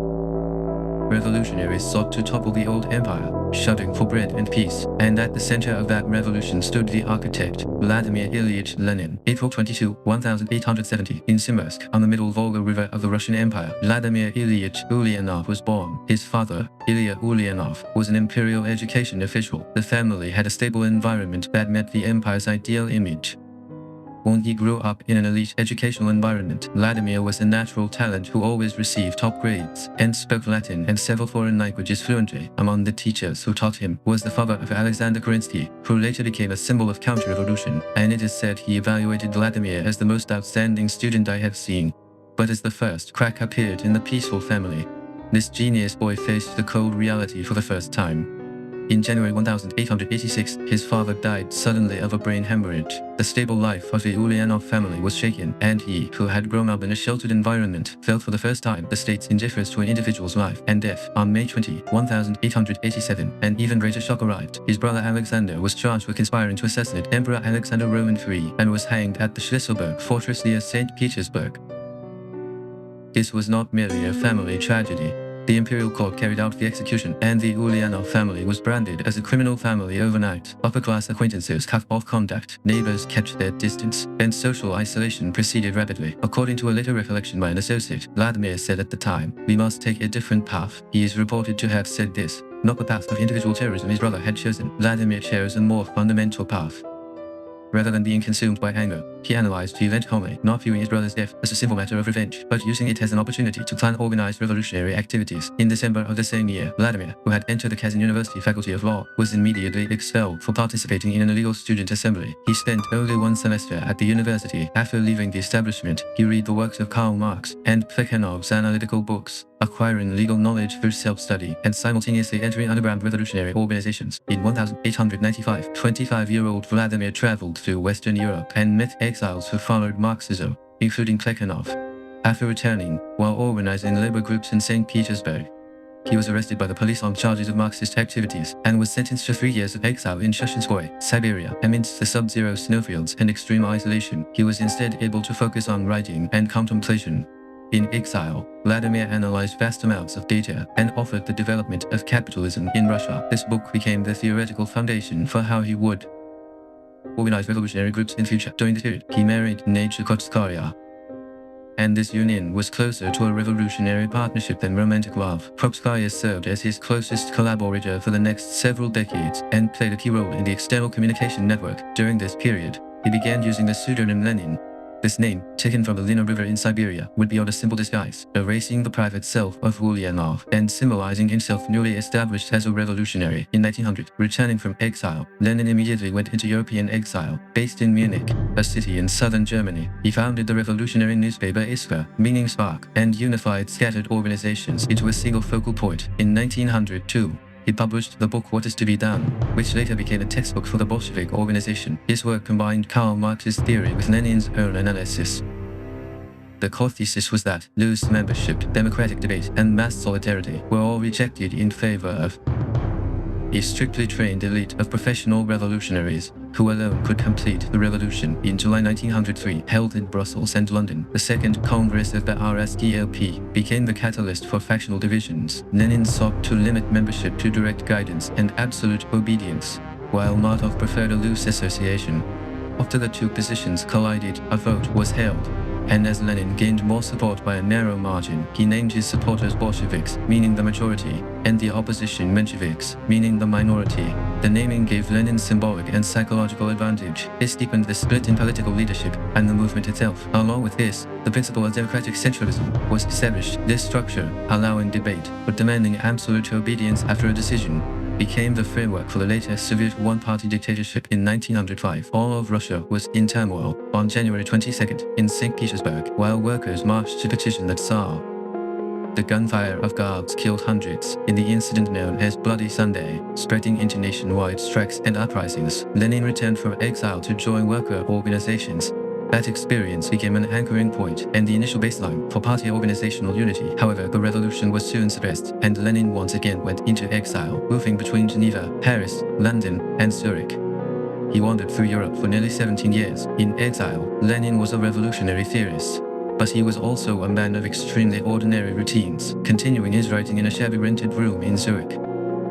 Revolutionaries sought to topple the old empire, shouting for bread and peace, and at the center of that revolution stood the architect, Vladimir Ilyich Lenin. April 22, 1870, in Simursk, on the middle Volga River of the Russian Empire, Vladimir Ilyich Ulyanov was born. His father, Ilya Ulyanov, was an imperial education official. The family had a stable environment that met the empire's ideal image. When he grew up in an elite educational environment, Vladimir was a natural talent who always received top grades and spoke Latin and several foreign languages fluently. Among the teachers who taught him was the father of Alexander Kerensky, who later became a symbol of counter-revolution, and it is said he evaluated Vladimir as the most outstanding student I have seen. But as the first crack appeared in the peaceful family, this genius boy faced the cold reality for the first time. In January 1886, his father died suddenly of a brain hemorrhage. The stable life of the Ulyanov family was shaken, and he, who had grown up in a sheltered environment, felt for the first time the state's indifference to an individual's life and death. On May 20, 1887, an even greater shock arrived. His brother Alexander was charged with conspiring to assassinate Emperor Alexander Roman III and was hanged at the Schlesselburg fortress near St. Petersburg. This was not merely a family tragedy. The imperial court carried out the execution, and the Ulyanov family was branded as a criminal family overnight. Upper-class acquaintances cut off contact, neighbors kept their distance, and social isolation proceeded rapidly. According to a later recollection by an associate, Vladimir said at the time, "We must take a different path." He is reported to have said this, not the path of individual terrorism his brother had chosen. Vladimir chose a more fundamental path. Rather than being consumed by anger, he analyzed the event calmly, not viewing his brother's death as a simple matter of revenge, but using it as an opportunity to plan organized revolutionary activities. In December of the same year, Vladimir, who had entered the Kazan University Faculty of Law, was immediately expelled for participating in an illegal student assembly. He spent only 1 semester at the university. After leaving the establishment, he read the works of Karl Marx and Plekhanov's analytical books, acquiring legal knowledge through self-study, and simultaneously entering underground revolutionary organizations. In 1895, 25-year-old Vladimir traveled through Western Europe and met exiles who followed Marxism, including Plekhanov. After returning, while organizing labor groups in St. Petersburg, he was arrested by the police on charges of Marxist activities and was sentenced to 3 years of exile in Shushenskoye, Siberia. Amidst the sub-zero snowfields and extreme isolation, he was instead able to focus on writing and contemplation. In exile, Vladimir analyzed vast amounts of data and offered the development of capitalism in Russia. This book became the theoretical foundation for how he would organize revolutionary groups in future. During the period, he married Nadia Kotskaya, and this union was closer to a revolutionary partnership than romantic love. Kropskaya served as his closest collaborator for the next several decades and played a key role in the external communication network. During this period, he began using the pseudonym Lenin This name, taken from the Lena River in Siberia, would be on a simple disguise, erasing the private self of Ulyanov and symbolizing himself newly established as a revolutionary. In 1900, returning from exile, Lenin immediately went into European exile. Based in Munich, a city in southern Germany, he founded the revolutionary newspaper Iskra, meaning spark, and unified scattered organizations into a single focal point. In 1902, he published the book What is to be Done, which later became a textbook for the Bolshevik organization. His work combined Karl Marx's theory with Lenin's own analysis. The core thesis was that loose membership, democratic debate, and mass solidarity were all rejected in favor of a strictly trained elite of professional revolutionaries who alone could complete the revolution. In July 1903, held in Brussels and London, the Second Congress of the RSDLP became the catalyst for factional divisions. Lenin sought to limit membership to direct guidance and absolute obedience, while Martov preferred a loose association. After the two positions collided, a vote was held, and as Lenin gained more support by a narrow margin, he named his supporters Bolsheviks, meaning the majority, and the opposition Mensheviks, meaning the minority. The naming gave Lenin symbolic and psychological advantage. This deepened the split in political leadership and the movement itself. Along with this, the principle of democratic centralism was established. This structure, allowing debate but demanding absolute obedience after a decision, became the framework for the later Soviet one-party dictatorship. In 1905, all of Russia was in turmoil. On January 22nd, in St. Petersburg, while workers marched to petition the Tsar, the gunfire of guards killed hundreds in the incident known as Bloody Sunday, spreading into nationwide strikes and uprisings. Lenin returned from exile to join worker organizations. That experience became an anchoring point and the initial baseline for party organizational unity. However, the revolution was soon suppressed, and Lenin once again went into exile, moving between Geneva, Paris, London, and Zurich. He wandered through Europe for nearly 17 years. In exile, Lenin was a revolutionary theorist, but he was also a man of extremely ordinary routines, continuing his writing in a shabby rented room in Zurich.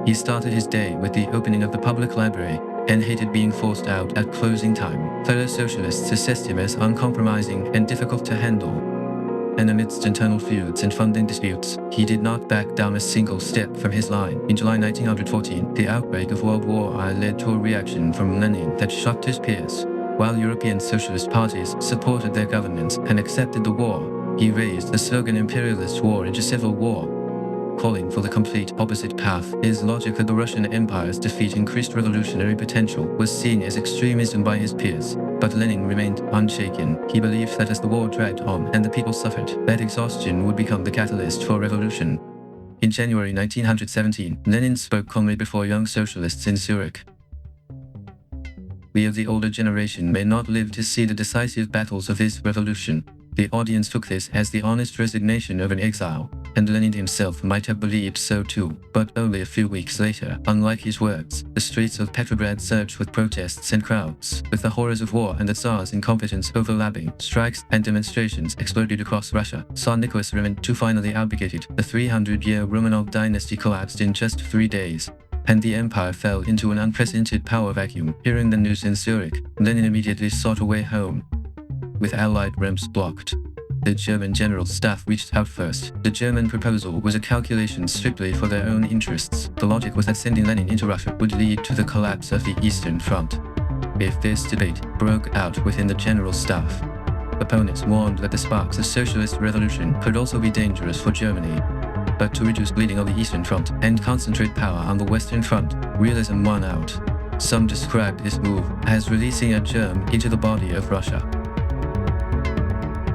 He started his day with the opening of the public library, and hated being forced out at closing time. Fellow socialists assessed him as uncompromising and difficult to handle. And amidst internal feuds and funding disputes, he did not back down a single step from his line. In July 1914, the outbreak of World War I led to a reaction from Lenin that shocked his peers. While European socialist parties supported their governments and accepted the war, he raised the slogan imperialist war into civil war, calling for the complete opposite path. His logic that the Russian Empire's defeat increased revolutionary potential was seen as extremism by his peers, but Lenin remained unshaken. He believed that as the war dragged on and the people suffered, that exhaustion would become the catalyst for revolution. In January 1917, Lenin spoke calmly before young socialists in Zurich. We of the older generation may not live to see the decisive battles of this revolution. The audience took this as the honest resignation of an exile, and Lenin himself might have believed so too. But only a few weeks later, unlike his words, the streets of Petrograd surged with protests and crowds. With the horrors of war and the Tsar's incompetence overlapping, strikes and demonstrations exploded across Russia. Tsar Nicholas Roman II finally abdicated. The 300-year Romanov dynasty collapsed in just 3 days, and the empire fell into an unprecedented power vacuum. Hearing the news in Zurich, Lenin immediately sought a way home. With Allied ramps blocked, the German General Staff reached out first. The German proposal was a calculation strictly for their own interests. The logic was that sending Lenin into Russia would lead to the collapse of the Eastern Front. If this debate broke out within the General Staff, opponents warned that the sparks of socialist revolution could also be dangerous for Germany. But to reduce bleeding on the Eastern Front and concentrate power on the Western Front, realism won out. Some described this move as releasing a germ into the body of Russia.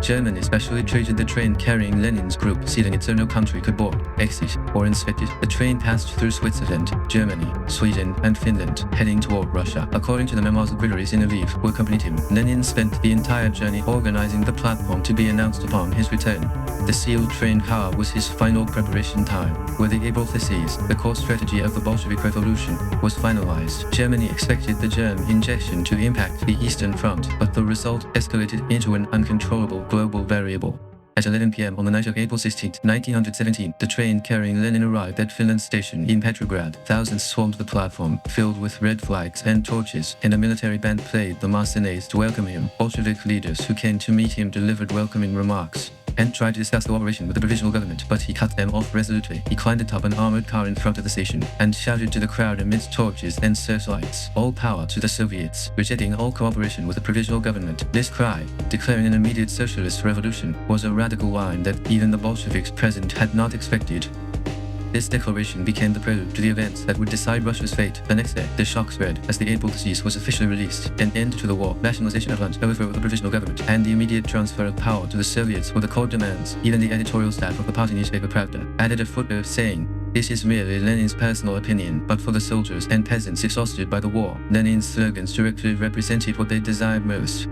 Germany especially treated the train carrying Lenin's group, sealing it so no country could board, exit, or inspect it. The train passed through Switzerland, Germany, Sweden, and Finland, heading toward Russia. According to the memoirs of Grigory Zinoviev, who accompanied him, Lenin spent the entire journey organizing the platform to be announced upon his return. The sealed train car was his final preparation time. With the April theses, the core strategy of the Bolshevik Revolution was finalized. Germany expected the germ injection to impact the Eastern Front, but the result escalated into an uncontrollable global variable. At 11 p.m. on the night of April 16, 1917, the train carrying Lenin arrived at Finland Station in Petrograd. Thousands swarmed the platform, filled with red flags and torches, and a military band played the Marseillaise to welcome him. Bolshevik leaders who came to meet him delivered welcoming remarks. and tried to discuss cooperation with the provisional government, but he cut them off resolutely. He climbed atop an armored car in front of the station and shouted to the crowd amidst torches and searchlights, "All power to the Soviets," rejecting all cooperation with the provisional government. This cry, declaring an immediate socialist revolution, was a radical line that even the Bolsheviks present had not expected. This declaration became the prelude to the events that would decide Russia's fate. The next day, the shock spread as the April disease was officially released. An end to the war, nationalization of land, overthrow of the provisional government, and the immediate transfer of power to the Soviets were the core demands. Even the editorial staff of the party newspaper Pravda added a footnote saying, "This is merely Lenin's personal opinion, but for the soldiers and peasants exhausted by the war, Lenin's slogans directly represented what they desired most."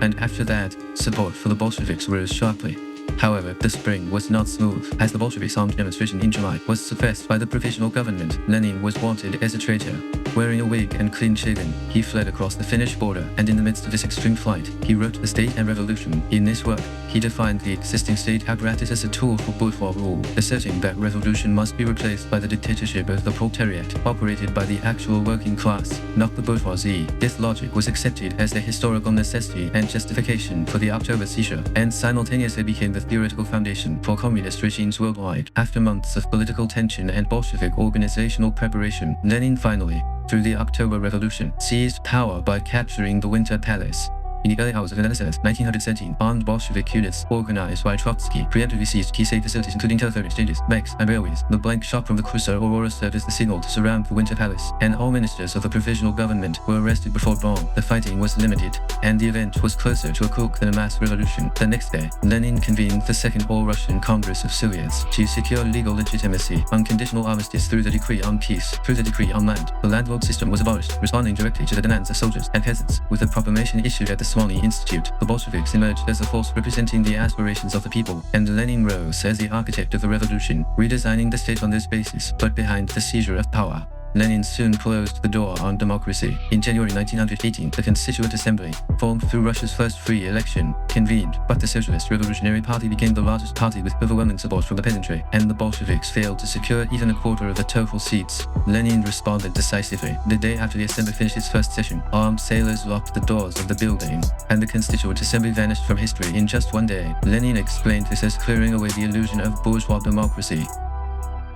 And after that, support for the Bolsheviks rose sharply. However, the spring was not smooth, as the Bolsheviks' armed demonstration in July was suppressed by the provisional government. Lenin was wanted as a traitor. Wearing a wig and clean-shaven, he fled across the Finnish border, and in the midst of this extreme flight, he wrote The State and Revolution. In this work, he defined the existing state apparatus as a tool for bourgeois rule, asserting that revolution must be replaced by the dictatorship of the proletariat, operated by the actual working class, not the bourgeoisie. This logic was accepted as the historical necessity and justification for the October seizure, and simultaneously became the theoretical foundation for communist regimes worldwide. After months of political tension and Bolshevik organizational preparation, Lenin finally, through the October Revolution, seized power by capturing the Winter Palace. In the early hours of November 1917, armed Bolshevik units organized by Trotsky preemptively seized key state facilities including telephone exchanges, banks, and railways. The blank shot from the cruiser Aurora served as the signal to surround the Winter Palace, and all ministers of the provisional government were arrested before dawn. The fighting was limited, and the event was closer to a coup than a mass revolution. The next day, Lenin convened the Second All-Russian Congress of Soviets to secure legal legitimacy, unconditional armistice through the Decree on Peace, through the Decree on Land. The landlord system was abolished, responding directly to the demands of soldiers and peasants. With a proclamation issued at the Smolny Institute, the Bolsheviks emerged as a force representing the aspirations of the people, and Lenin rose as the architect of the revolution, redesigning the state on this basis. But behind the seizure of power, Lenin soon closed the door on democracy. In January 1918, the Constituent Assembly, formed through Russia's first free election, convened, but the Socialist Revolutionary Party became the largest party with overwhelming support from the peasantry, and the Bolsheviks failed to secure even a quarter of the total seats. Lenin responded decisively. The day after the Assembly finished its first session, armed sailors locked the doors of the building, and the Constituent Assembly vanished from history in just one day. Lenin explained this as clearing away the illusion of bourgeois democracy.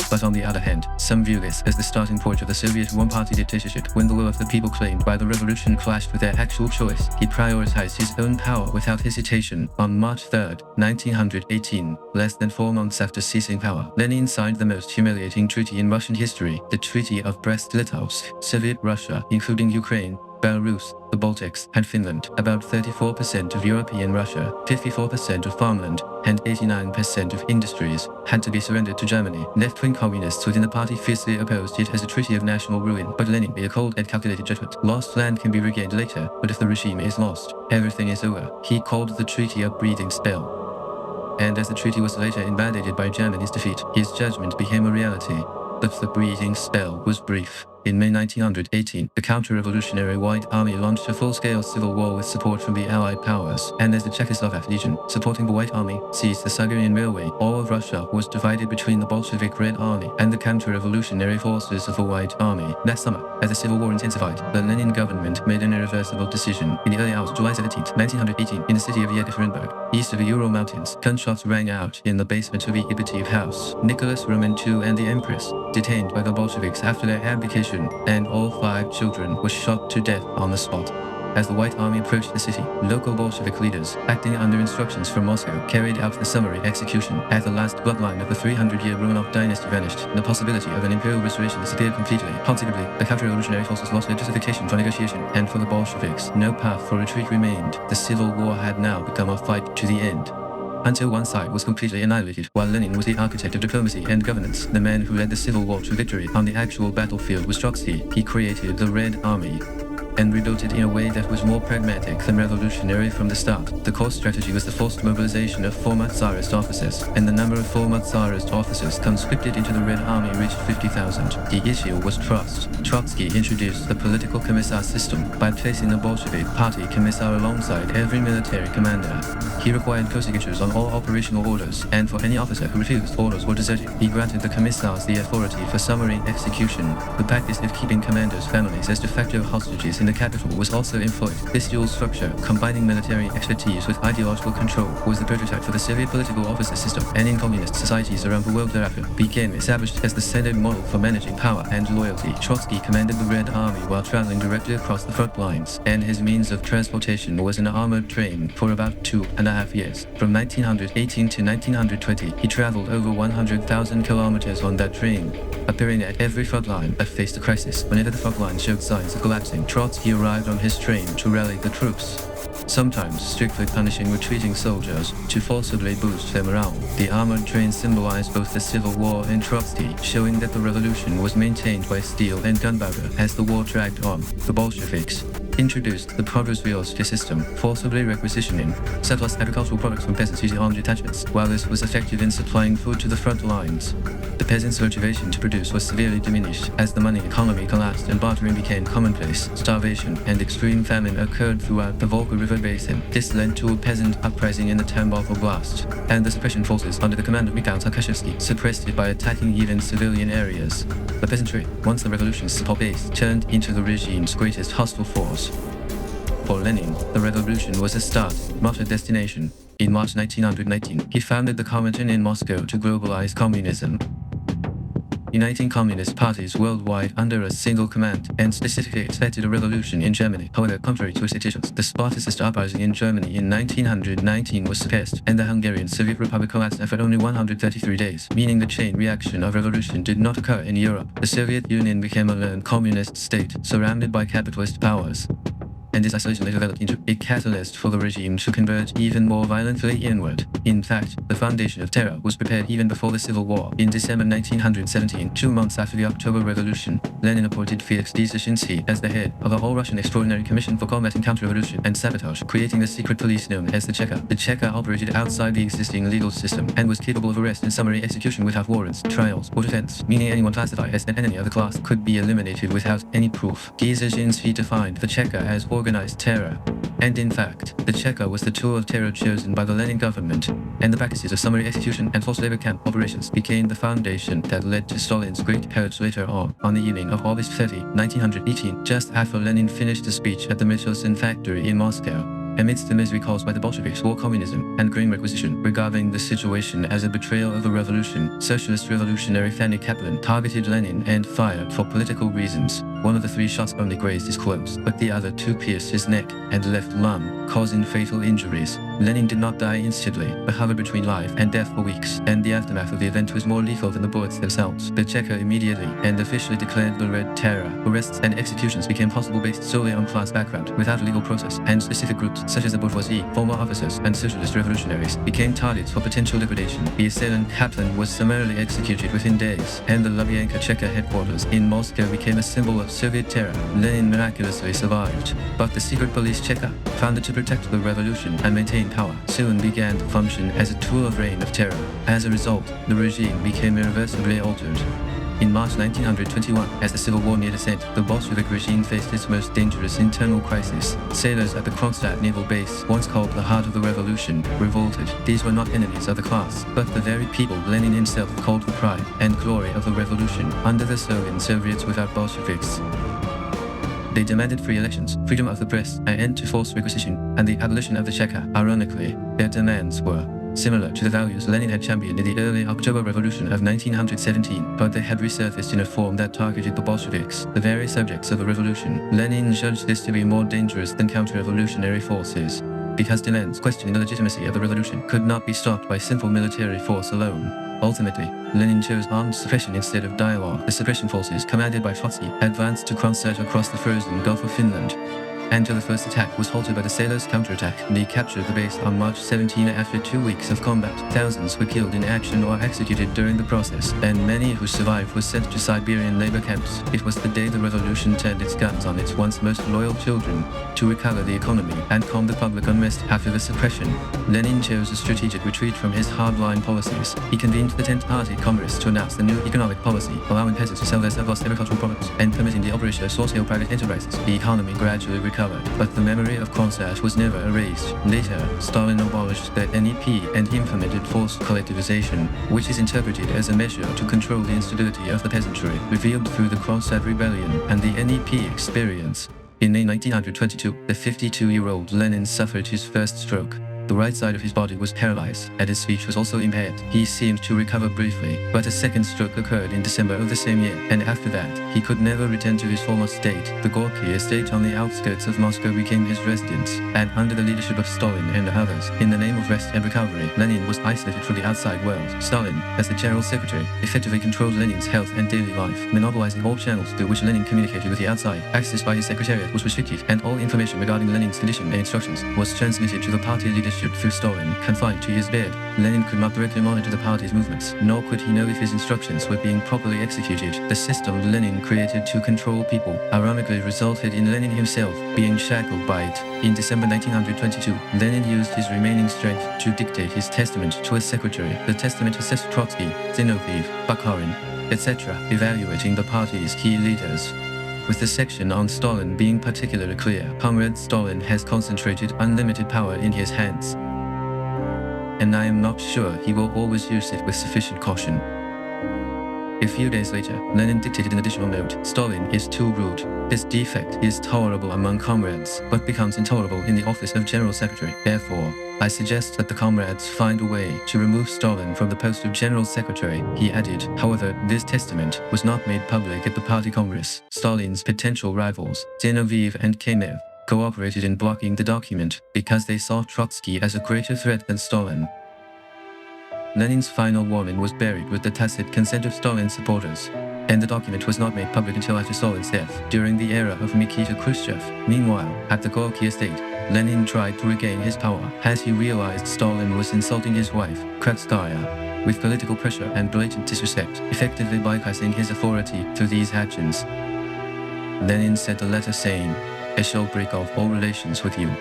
But on the other hand, some view this as the starting point of the Soviet one-party dictatorship. When the will of the people claimed by the revolution clashed with their actual choice, he prioritized his own power without hesitation. On March 3, 1918, less than 4 months after seizing power, Lenin signed the most humiliating treaty in Russian history, the Treaty of Brest-Litovsk. Soviet Russia, including Ukraine, Belarus, the Baltics, and Finland, about 34% of European Russia, 54% of farmland, and 89% of industries, had to be surrendered to Germany. Left-wing communists within the party fiercely opposed it as a treaty of national ruin, but Lenin made a cold and calculated judgment. Lost land can be regained later, but if the regime is lost, everything is over. He called the treaty a breathing spell. And as the treaty was later invalidated by Germany's defeat, his judgment became a reality. But the breathing spell was brief. In May 1918, the counter-revolutionary White Army launched a full-scale civil war with support from the Allied powers, and as the Czechoslovak Legion, supporting the White Army, seized the Siberian Railway, all of Russia was divided between the Bolshevik Red Army and the counter-revolutionary forces of the White Army. That summer, as the civil war intensified, the Lenin government made an irreversible decision. In the early hours of July 17, 1918, in the city of Yekaterinburg, east of the Ural Mountains, gunshots rang out in the basement of the Ipativ house. Nicholas Roman II and the Empress, detained by the Bolsheviks after their abdication, and all 5 children were shot to death on the spot. As the White Army approached the city, local Bolshevik leaders, acting under instructions from Moscow, carried out the summary execution. At the last bloodline of the 300-year Romanov dynasty vanished, the possibility of an imperial restoration disappeared completely. Consequently, the counter-revolutionary forces lost their justification for negotiation, and for the Bolsheviks, no path for retreat remained. The civil war had now become a fight to the end, until one side was completely annihilated. While Lenin was the architect of diplomacy and governance, the man who led the civil war to victory on the actual battlefield was Trotsky. He created the Red Army and rebuilt it in a way that was more pragmatic than revolutionary from the start. The core strategy was the forced mobilization of former Tsarist officers, and the number of former Tsarist officers conscripted into the Red Army reached 50,000. The issue was trust. Trotsky introduced the political commissar system by placing the Bolshevik party commissar alongside every military commander. He required co-signatures on all operational orders, and for any officer who refused orders or deserted, he granted the commissars the authority for summary execution. The practice of keeping commanders' families as de facto hostages in in the capital was also employed. This dual structure, combining military expertise with ideological control, was the prototype for the Soviet political officer system, and in communist societies around the world thereafter, became established as the standard model for managing power and loyalty. Trotsky commanded the Red Army while traveling directly across the front lines, and his means of transportation was an armored train for about 2.5 years. From 1918 to 1920, he traveled over 100,000 kilometers on that train, appearing at every front line that faced a crisis. Whenever the front line showed signs of collapsing, Trotsky arrived on his train to rally the troops, sometimes strictly punishing retreating soldiers to forcibly boost their morale. The armored train symbolized both the Civil War and Trotsky, showing that the revolution was maintained by steel and gunpowder. As the war dragged on, the Bolsheviks introduced the Provrozhyorsky system, forcibly requisitioning surplus agricultural products from peasants using armed detachments. While this was effective in supplying food to the front lines, the peasants' motivation to produce was severely diminished as the money economy collapsed and bartering became commonplace. Starvation and extreme famine occurred throughout the Volga River basin. This led to a peasant uprising in the Tambov Oblast, and the suppression forces under the command of Mikhail Saakashevsky suppressed it by attacking even civilian areas. The peasantry, once the revolution's support base, turned into the regime's greatest hostile force. For Lenin, the revolution was a start, not a destination. In March 1919, he founded the Comintern in Moscow to globalize communism, uniting communist parties worldwide under a single command, and specifically expected a revolution in Germany. However, contrary to expectations, the Spartacist uprising in Germany in 1919 was suppressed, and the Hungarian Soviet Republic collapsed after only 133 days, meaning the chain reaction of revolution did not occur in Europe. The Soviet Union became a lone communist state, surrounded by capitalist powers, and this isolation later developed into a catalyst for the regime to converge even more violently inward. In fact, the foundation of terror was prepared even before the Civil War. In December 1917, 2 months after the October Revolution, Lenin appointed Felix Dzerzhinsky as the head of the All-Russian Extraordinary Commission for Combating Counter-Revolution and Sabotage, creating the secret police known as the Cheka. The Cheka operated outside the existing legal system and was capable of arrest and summary execution without warrants, trials, or defense, meaning anyone classified as an enemy of the class could be eliminated without any proof. Dzerzhinsky defined the Cheka as organized terror, and in fact, the Cheka was the tool of terror chosen by the Lenin government, and the practices of summary execution and forced labor camp operations became the foundation that led to Stalin's great purge later on. On the evening of August 30, 1918, just after Lenin finished a speech at the Michelson factory in Moscow, amidst the misery caused by the Bolsheviks, war communism, and grain requisition, regarding the situation as a betrayal of the revolution, Socialist Revolutionary Fanny Kaplan targeted Lenin and fired for political reasons. One of the 3 shots only grazed his clothes, but the other 2 pierced his neck and left lung, causing fatal injuries. Lenin did not die instantly, but hovered between life and death for weeks, and the aftermath of the event was more lethal than the bullets themselves. The Cheka immediately and officially declared the Red Terror. Arrests and executions became possible based solely on class background, without a legal process, and specific groups such as the bourgeoisie, former officers, and socialist revolutionaries became targets for potential liquidation. The assailant Kaplan was summarily executed within days, and the Lubyanka Cheka headquarters in Moscow became a symbol of Soviet terror. Lenin miraculously survived, but the secret police Cheka, founded to protect the revolution and maintain power, soon began to function as a tool of reign of terror. As a result, the regime became irreversibly altered. In March 1921, as the Civil War neared its end, the Bolshevik regime faced its most dangerous internal crisis. Sailors at the Kronstadt naval base, once called the heart of the revolution, revolted. These were not enemies of the class, but the very people Lenin himself called the pride and glory of the revolution. Under the slogan "Soviets without Bolsheviks," they demanded free elections, freedom of the press, an end to forced requisition, and the abolition of the Cheka. Ironically, their demands were similar to the values Lenin had championed in the early October Revolution of 1917, but they had resurfaced in a form that targeted the Bolsheviks, the very subjects of the revolution. Lenin judged this to be more dangerous than counter-revolutionary forces, because demands questioning the legitimacy of the revolution could not be stopped by simple military force alone. Ultimately, Lenin chose armed suppression instead of dialogue. The suppression forces, commanded by Trotsky, advanced to Kronstadt across the frozen Gulf of Finland, until the first attack was halted by the sailors' counterattack. They captured the base on March 17 after 2 weeks of combat. Thousands were killed in action or executed during the process, and many who survived were sent to Siberian labor camps. It was the day the revolution turned its guns on its once most loyal children to recover the economy and calm the public unrest after the suppression. Lenin chose a strategic retreat from his hardline policies. He convened the 10th Party Congress to announce the new economic policy, allowing peasants to sell their surplus agricultural products and permitting the operation of small-scale private enterprises. The economy gradually recovered, but the memory of Kronstadt was never erased. Later, Stalin abolished the NEP and implemented forced collectivization, which is interpreted as a measure to control the instability of the peasantry, revealed through the Kronstadt rebellion and the NEP experience. In May 1922, the 52-year-old Lenin suffered his first stroke. The right side of his body was paralyzed, and his speech was also impaired. He seemed to recover briefly, but a second stroke occurred in December of the same year, and after that, he could never return to his former state. The Gorky estate on the outskirts of Moscow became his residence, and under the leadership of Stalin and others, in the name of rest and recovery, Lenin was isolated from the outside world. Stalin, as the general secretary, effectively controlled Lenin's health and daily life, monopolizing all channels through which Lenin communicated with the outside. Access by his secretariat was restricted, and all information regarding Lenin's condition and instructions was transmitted to the party leadership through Stalin. Confined to his bed, Lenin could not directly monitor the party's movements, nor could he know if his instructions were being properly executed. The system Lenin created to control people ironically resulted in Lenin himself being shackled by it. In December 1922, Lenin used his remaining strength to dictate his testament to his secretary. The testament assessed Trotsky, Zinoviev, Bukharin, etc., evaluating the party's key leaders, with the section on Stalin being particularly clear. Comrade Stalin has concentrated unlimited power in his hands, and I am not sure he will always use it with sufficient caution. A few days later, Lenin dictated an additional note: Stalin is too rude. This defect is tolerable among comrades, but becomes intolerable in the office of General Secretary. Therefore, I suggest that the comrades find a way to remove Stalin from the post of General Secretary, he added. However, this testament was not made public at the party congress. Stalin's potential rivals, Zinoviev and Kamev, cooperated in blocking the document because they saw Trotsky as a greater threat than Stalin. Lenin's final warning was buried with the tacit consent of Stalin's supporters, and the document was not made public until after Stalin's death, during the era of Nikita Khrushchev. Meanwhile, at the Gorky estate, Lenin tried to regain his power as he realized Stalin was insulting his wife, Kretskaya, with political pressure and blatant disrespect, effectively bypassing his authority through these actions. Lenin sent a letter saying, "I shall break off all relations with you."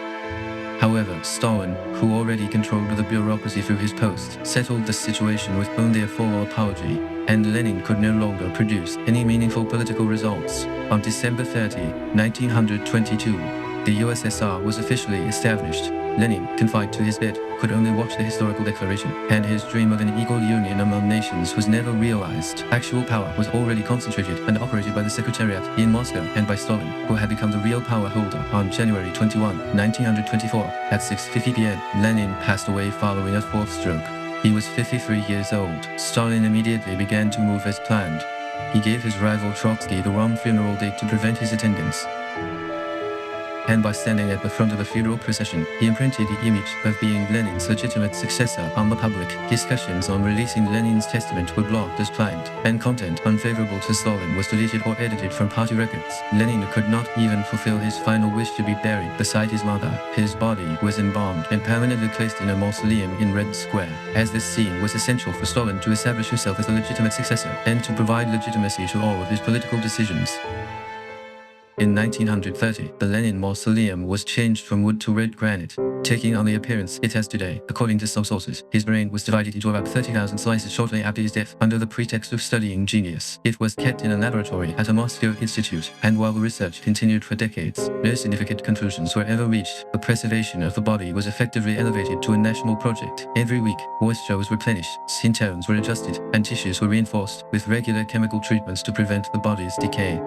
However, Stalin, who already controlled the bureaucracy through his post, settled the situation with only a formal apology, and Lenin could no longer produce any meaningful political results. On December 30, 1922, the USSR was officially established. Lenin, confined to his bed, could only watch the historical declaration, and his dream of an equal union among nations was never realized. Actual power was already concentrated and operated by the Secretariat in Moscow and by Stalin, who had become the real power holder. On January 21, 1924, at 6:50 p.m., Lenin passed away following a fourth stroke. He was 53 years old. Stalin immediately began to move as planned. He gave his rival Trotsky the wrong funeral date to prevent his attendance, and by standing at the front of the funeral procession, he imprinted the image of being Lenin's legitimate successor on the public. Discussions on releasing Lenin's testament were blocked as planned, and content unfavorable to Stalin was deleted or edited from party records. Lenin could not even fulfill his final wish to be buried beside his mother. His body was embalmed and permanently placed in a mausoleum in Red Square, as this scene was essential for Stalin to establish himself as the legitimate successor and to provide legitimacy to all of his political decisions. In 1930, the Lenin mausoleum was changed from wood to red granite, taking on the appearance it has today. According to some sources, his brain was divided into about 30,000 slices shortly after his death under the pretext of studying genius. It was kept in a laboratory at a Moscow institute, and while the research continued for decades, no significant conclusions were ever reached. The preservation of the body was effectively elevated to a national project. Every week, moisture was replenished, skin tones were adjusted, and tissues were reinforced with regular chemical treatments to prevent the body's decay.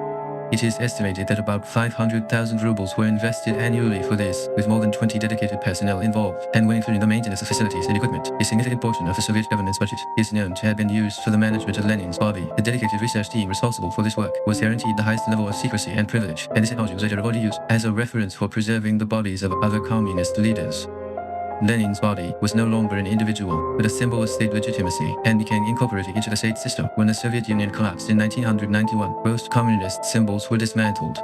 It is estimated that about 500,000 rubles were invested annually for this, with more than 20 dedicated personnel involved, and when including the maintenance of facilities and equipment, a significant portion of the Soviet government's budget is known to have been used for the management of Lenin's body. The dedicated research team responsible for this work was guaranteed the highest level of secrecy and privilege, and this technology was later avoided use as a reference for preserving the bodies of other communist leaders. Lenin's body was no longer an individual, but a symbol of state legitimacy, and became incorporated into the state system. When the Soviet Union collapsed in 1991, most communist symbols were dismantled,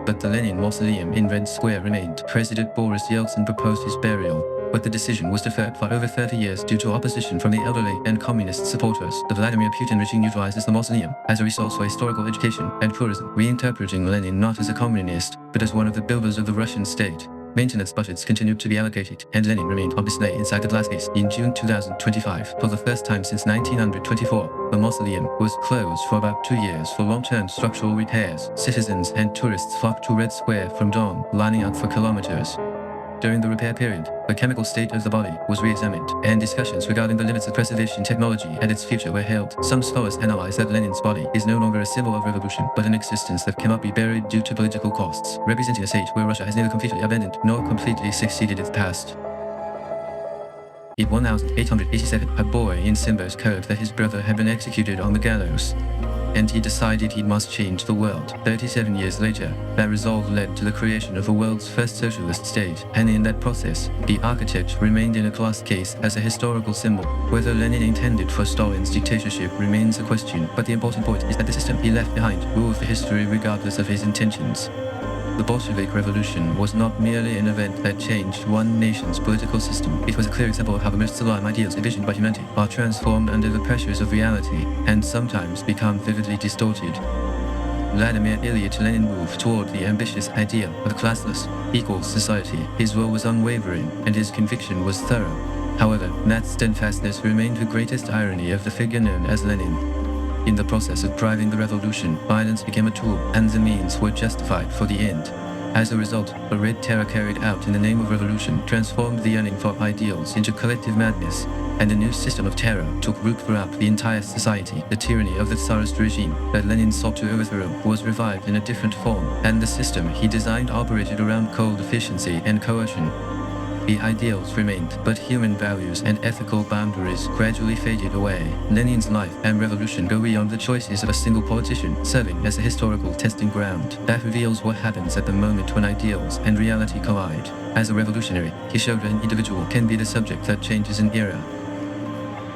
but the Lenin mausoleum in Red Square remained. President Boris Yeltsin proposed his burial, but the decision was deferred for over 30 years due to opposition from the elderly and communist supporters. The Vladimir Putin regime utilizes the mausoleum as a resource for historical education and tourism, reinterpreting Lenin not as a communist, but as one of the builders of the Russian state. Maintenance budgets continued to be allocated, and Lenin remained on display inside the glass case. In June 2025, for the first time since 1924, the mausoleum was closed for about 2 years for long-term structural repairs. Citizens and tourists flocked to Red Square from dawn, lining up for kilometers. During the repair period, the chemical state of the body was re-examined, and discussions regarding the limits of preservation technology and its future were held. Some scholars analyze that Lenin's body is no longer a symbol of revolution, but an existence that cannot be buried due to political costs, representing a stage where Russia has neither completely abandoned nor completely succeeded its past. In 1887, a boy in Simber heard that his brother had been executed on the gallows, and he decided he must change the world. 37 years later, that resolve led to the creation of the world's first socialist state, and in that process, the architect remained in a class case as a historical symbol. Whether Lenin intended for Stalin's dictatorship remains a question, but the important point is that the system he left behind rules the history regardless of his intentions. The Bolshevik Revolution was not merely an event that changed one nation's political system. It was a clear example of how the most sublime ideals envisioned by humanity are transformed under the pressures of reality and sometimes become vividly distorted. Vladimir Ilyich Lenin moved toward the ambitious ideal of a classless, equal society. His will was unwavering, and his conviction was thorough. However, that steadfastness remained the greatest irony of the figure known as Lenin. In the process of driving the revolution, violence became a tool, and the means were justified for the end. As a result, the Red Terror carried out in the name of revolution transformed the yearning for ideals into collective madness, and a new system of terror took root throughout the entire society. The tyranny of the Tsarist regime that Lenin sought to overthrow was revived in a different form, and the system he designed operated around cold efficiency and coercion. The ideals remained, but human values and ethical boundaries gradually faded away. Lenin's life and revolution go beyond the choices of a single politician, serving as a historical testing ground that reveals what happens at the moment when ideals and reality collide. As a revolutionary, he showed that an individual can be the subject that changes an era.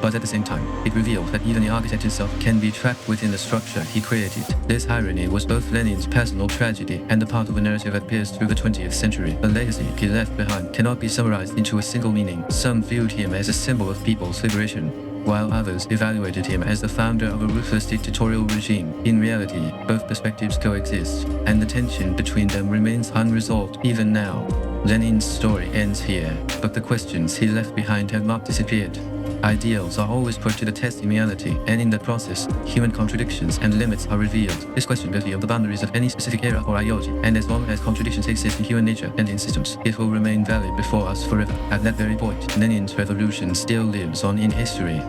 But at the same time, it revealed that even the architect himself can be trapped within the structure he created. This irony was both Lenin's personal tragedy and a part of a narrative that pierced through the 20th century. The legacy he left behind cannot be summarized into a single meaning. Some viewed him as a symbol of people's liberation, while others evaluated him as the founder of a ruthless dictatorial regime. In reality, both perspectives coexist, and the tension between them remains unresolved even now. Lenin's story ends here, but the questions he left behind have not disappeared. Ideals are always put to the test in reality, and in that process, human contradictions and limits are revealed. This question goes beyond the boundaries of any specific era or ideology, and as long as contradictions exist in human nature and in systems, it will remain valid before us forever. At that very point, Lenin's revolution still lives on in history.